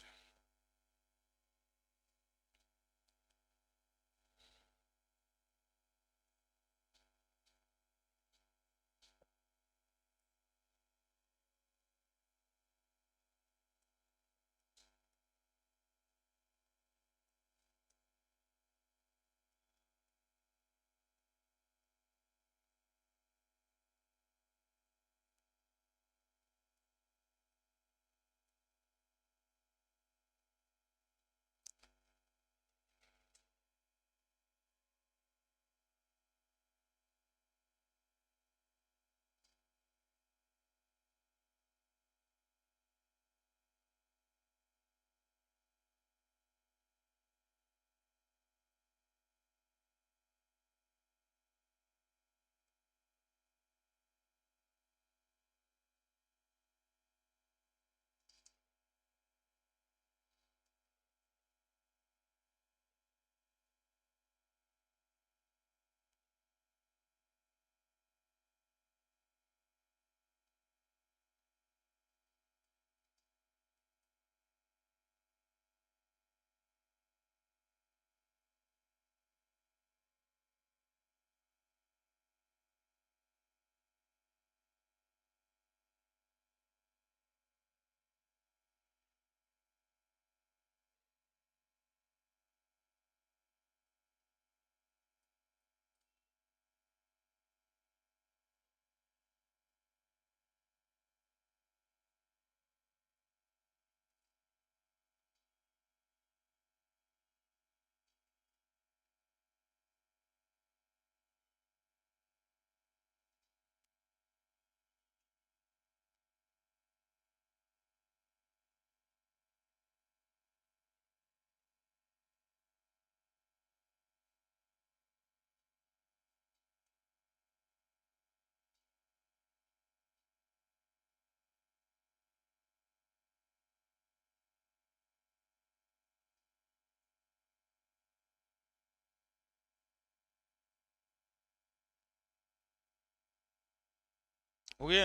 हो गया,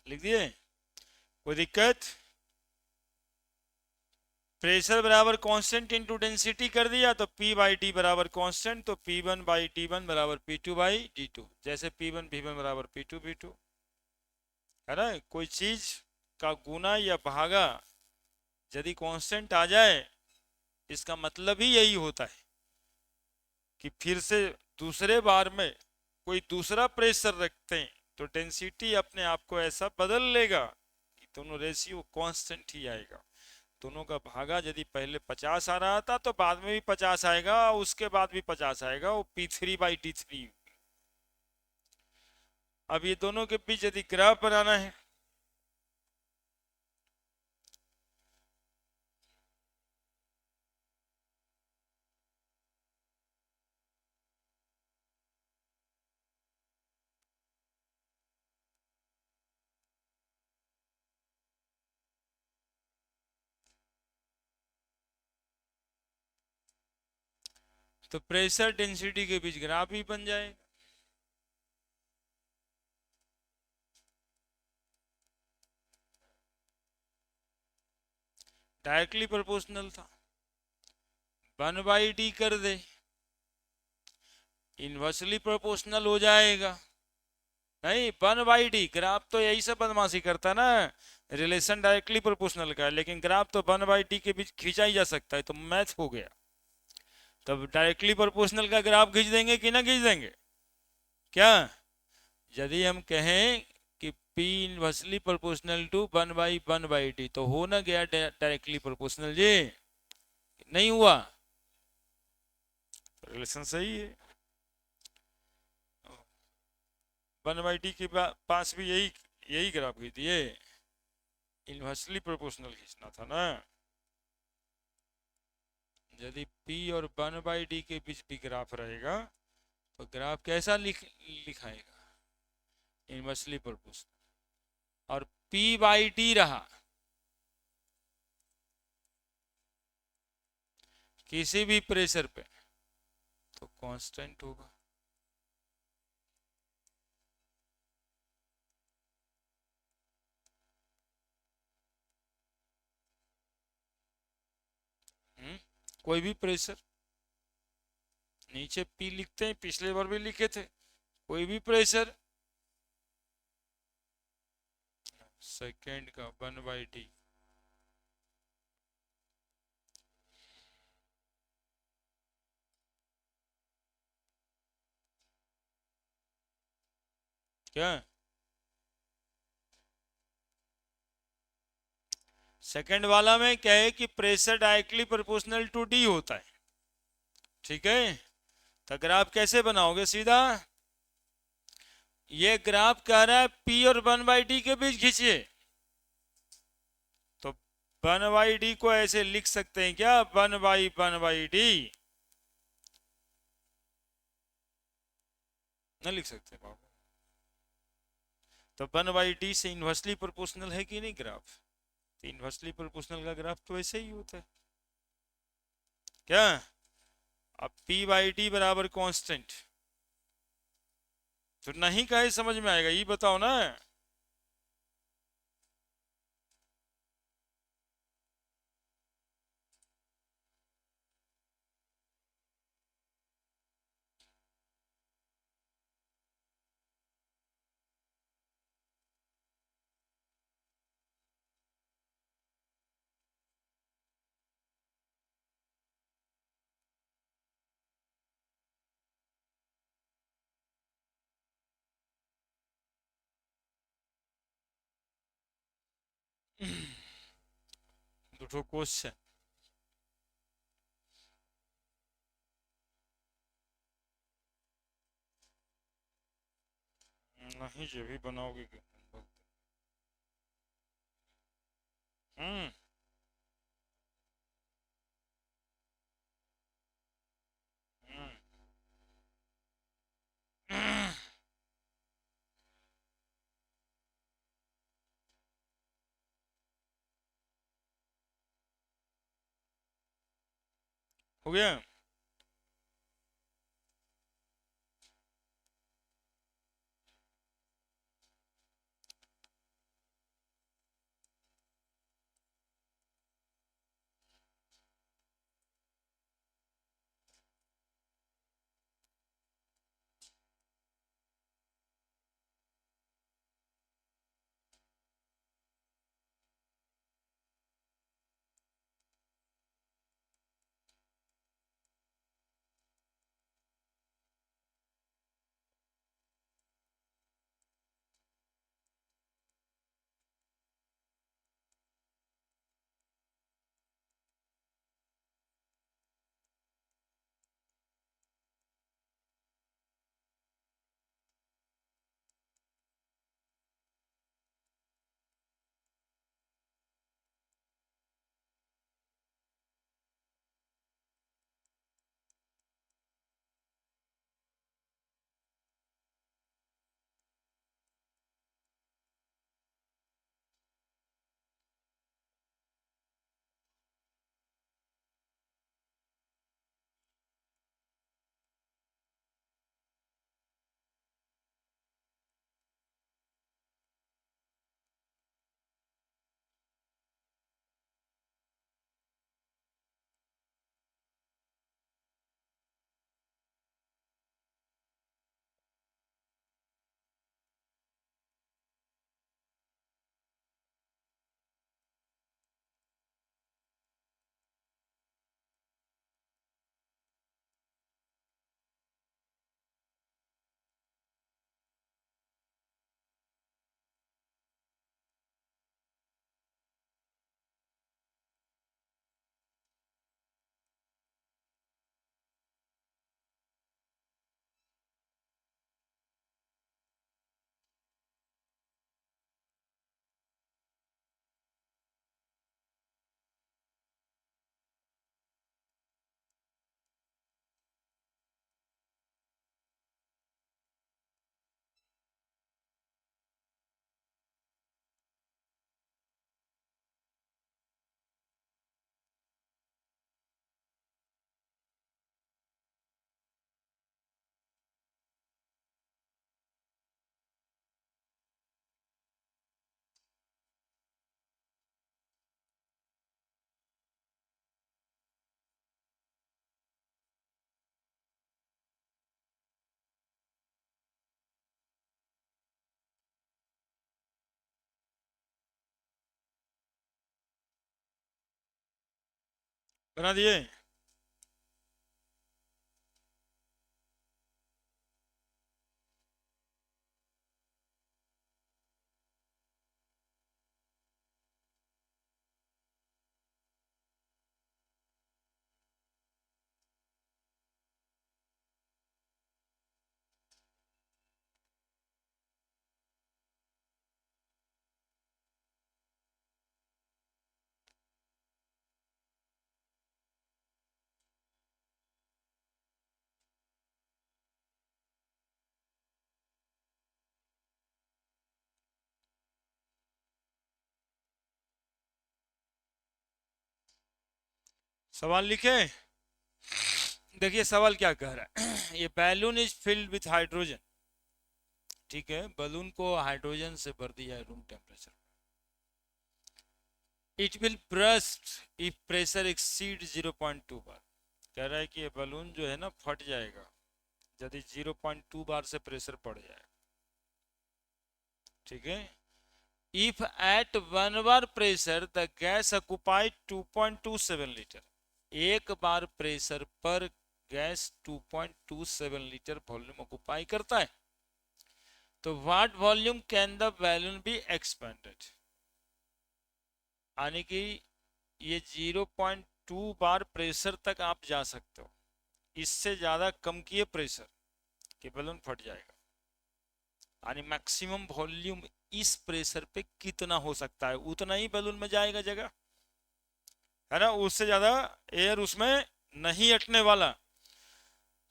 लिख दिए, कोई दिक्कत? प्रेशर बराबर कांस्टेंट इनटू डेंसिटी कर दिया तो P बाई टी बराबर कांस्टेंट, तो P1 बाई T1 बराबर P2 बाई D2, जैसे P1 V1 बराबर P2 V2, है ना। कोई चीज का गुना या भागा यदि कांस्टेंट आ जाए, इसका मतलब ही यही होता है कि फिर से दूसरे बार में कोई दूसरा प्रेशर रखते हैं तो डेंसिटी अपने आप को ऐसा बदल लेगा कि दोनों रेशियो कांस्टेंट ही आएगा। दोनों का भागा यदि पहले 50 आ रहा था तो बाद में भी 50 आएगा, उसके बाद भी 50 आएगा, वो P3 बाई D3। अब ये दोनों के बीच यदि ग्राफ बनाना है, तो प्रेशर डेंसिटी के बीच ग्राफ ही बन जाएगा। डायरेक्टली प्रोपोर्शनल था, 1/d कर दे, इनवर्सली प्रोपोर्शनल हो जाएगा। नहीं, 1/d, ग्राफ तो यही सब बदमाशी करता है ना, रिलेशन डायरेक्टली प्रोपोर्शनल का है, लेकिन ग्राफ तो 1/d के बीच खींचा ही जा सकता है, तो मैथ हो गया। तब डायरेक्टली प्रोपोर्शनल का ग्राफ खींच देंगे कि ना खींच देंगे? क्या यदि हम कहें कि P inversely proportional to 1/1/d, तो हो ना गया डायरेक्टली प्रोपोर्शनल जी? नहीं हुआ? रिलेशन सही है। 1/d के पास भी यही यही ग्राफ खींच दिए, इनवर्सली प्रोपोर्शनल खींचना था ना। यदि P और 1/d के बीच भी ग्राफ रहेगा तो ग्राफ कैसा लिखाएगा? Inversely proportional. और P बाई टी रहा किसी भी प्रेशर पे तो कांस्टेंट होगा। कोई भी प्रेशर, नीचे P लिखते हैं, पिछले बार भी लिखे थे, कोई भी प्रेशर सेकेंड का 1/d, क्या सेकेंड वाला में क्या है कि pressure directly proportional to D होता है, ठीक है। तो ग्राफ कैसे बनाओगे? सीधा ये ग्राफ कह रहा है P और 1/d के बीच खींचिए, तो 1/d को ऐसे लिख सकते हैं क्या? 1/1/d ना लिख सकते बाबू? तो 1/d से इनवर्सली प्रोपोर्शनल है कि नहीं ग्राफ? तो इनवर्सली प्रोपोर्शनल का ग्राफ तो ऐसे ही होता है क्या? अब P/d बराबर कांस्टेंट, तो नहीं कहे समझ में आएगा, ये बताओ ना। दो क्वेश्चन, नहीं जो भी बनाओगे। हम्म हम्म, हो गया। बना दिए। सवाल लिखे। देखिए सवाल क्या कह रहा है। ये balloon is filled with hydrogen, ठीक है, बलून को हाइड्रोजन से भर दिया है room temperature. It will burst if pressure exceed 0.2 बार। कह रहा है कि ये बलून जो है ना फट जाएगा यदि 0.2 बार से प्रेशर पड़ जाए, ठीक है। If at 1 bar pressure the gas occupy 2.27 litre. एक बार प्रेशर पर गैस 2.27 लीटर वॉल्यूम ऑक्युपाई करता है, तो what volume can the balloon be expanded. यानी कि ये 0.2 बार प्रेशर तक आप जा सकते हो, इससे ज्यादा कम किए प्रेशर कि बैलून फट जाएगा। यानी मैक्सिमम वॉल्यूम इस प्रेशर पे कितना हो सकता है उतना ही बैलून में जाएगा जगह, है ना, उससे ज्यादा एयर उसमें नहीं अटने वाला।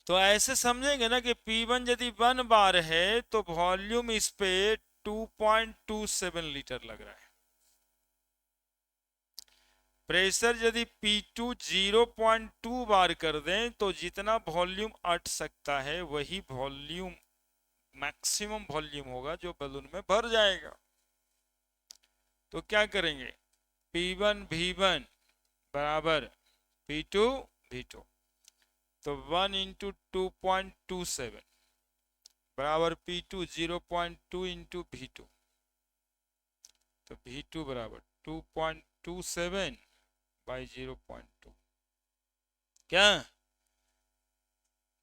तो ऐसे समझेंगे ना कि P1 यदि 1 बार है तो वॉल्यूम इस पे 2.27 लीटर लग रहा है। प्रेशर यदि P2 0.2 बार कर दें तो जितना वॉल्यूम अट सकता है वही वॉल्यूम मैक्सिमम वॉल्यूम होगा जो बैलून में भर जाएगा। तो क्या करेंगे, P1 V1 बराबर P2 V2, तो 1 इंटू 2.27 बराबर P2 0.2 इंटू V2, तो V2 बराबर 2.27 बाई 0.2, क्या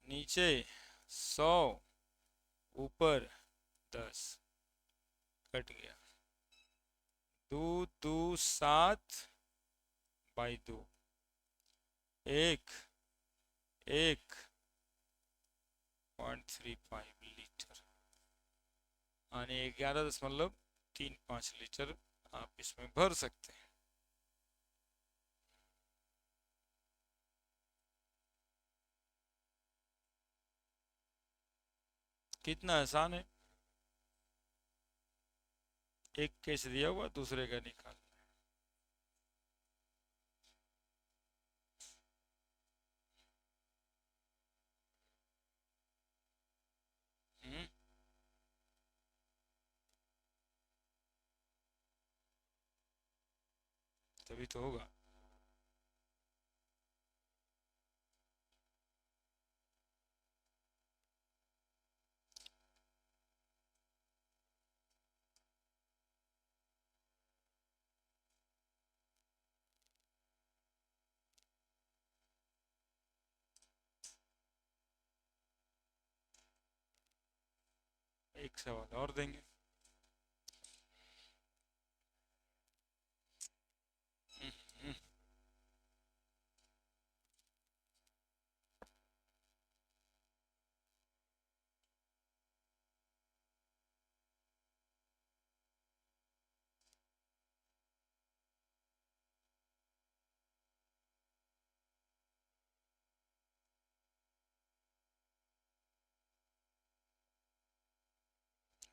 नीचे 100 ऊपर 10 कट गया, 2 2 7 बाई 2, एक 1.35 लीटर, यानी 11.35 लीटर आप इसमें भर सकते हैं। कितना आसान है, एक केस दिया हुआ दूसरे का निकाल। हम्म, तभी तो होगा। एक सवाल और देंगे। हम्म,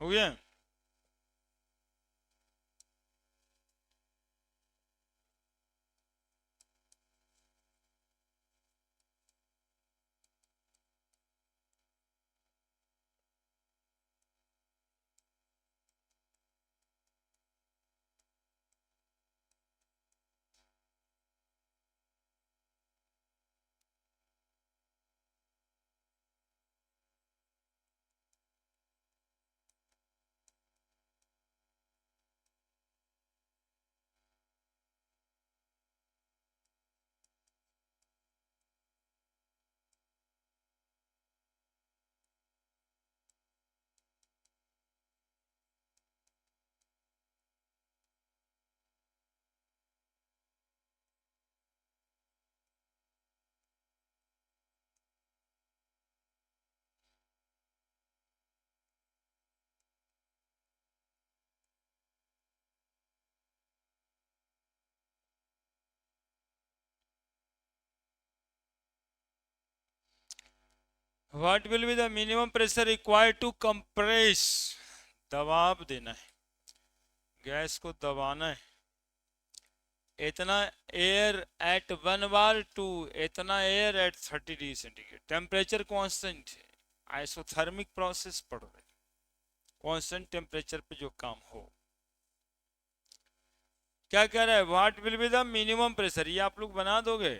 हो गया। What will be the minimum pressure required to compress, दबाव देना है, गैस को दबाना है, इतना एयर एट 1 बार टू इतना air at 30 degree centigrade, temperature constant है, आइसोथर्मिक प्रोसेस पढ़ रहे, कांस्टेंट टेम्परेचर पे जो काम हो। क्या कह रहा है, what will be the minimum pressure, ये आप लोग बना दोगे।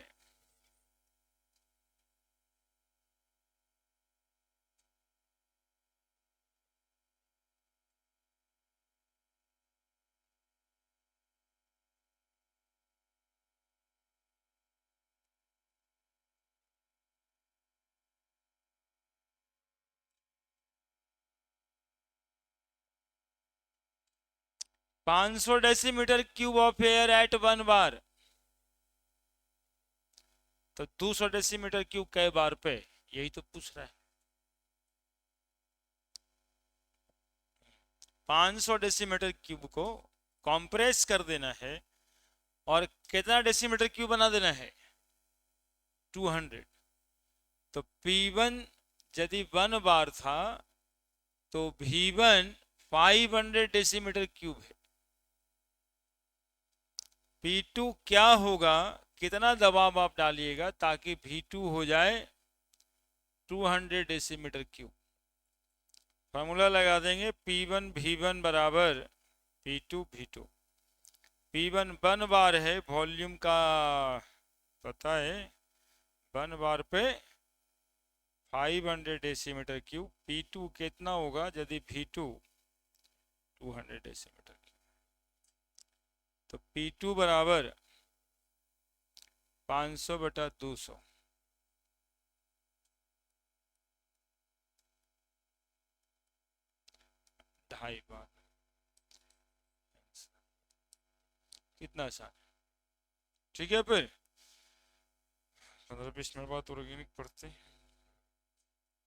500 decimetre cube of air at 1 बार, तो 200 डेसीमीटर क्यूब कई बार पे, यही तो पूछ रहा है। 500 डेसीमीटर क्यूब को कॉम्प्रेस कर देना है और कितना डेसीमीटर क्यूब बना देना है, 200। तो P1 यदि 1 बार था तो V1 500 डेसीमीटर क्यूब है। P2 क्या होगा, कितना दबाव आप डालिएगा ताकि V2 हो जाए 200 डेसीमीटर क्यूब। फार्मूला लगा देंगे, P1 V1 बराबर P2 V2। P1 1 बार है, वॉल्यूम का पता है, 1 बार पे 500 डेसीमीटर क्यूब। P2 कितना होगा यदि V2 200 डेसीमीटर क्यूब, तो P2 बराबर 500/200, 2.5 बार। कितना आसान, ठीक है। फिर 15-20 मिनट बाद ऑर्गेनिक पढ़ते हैं।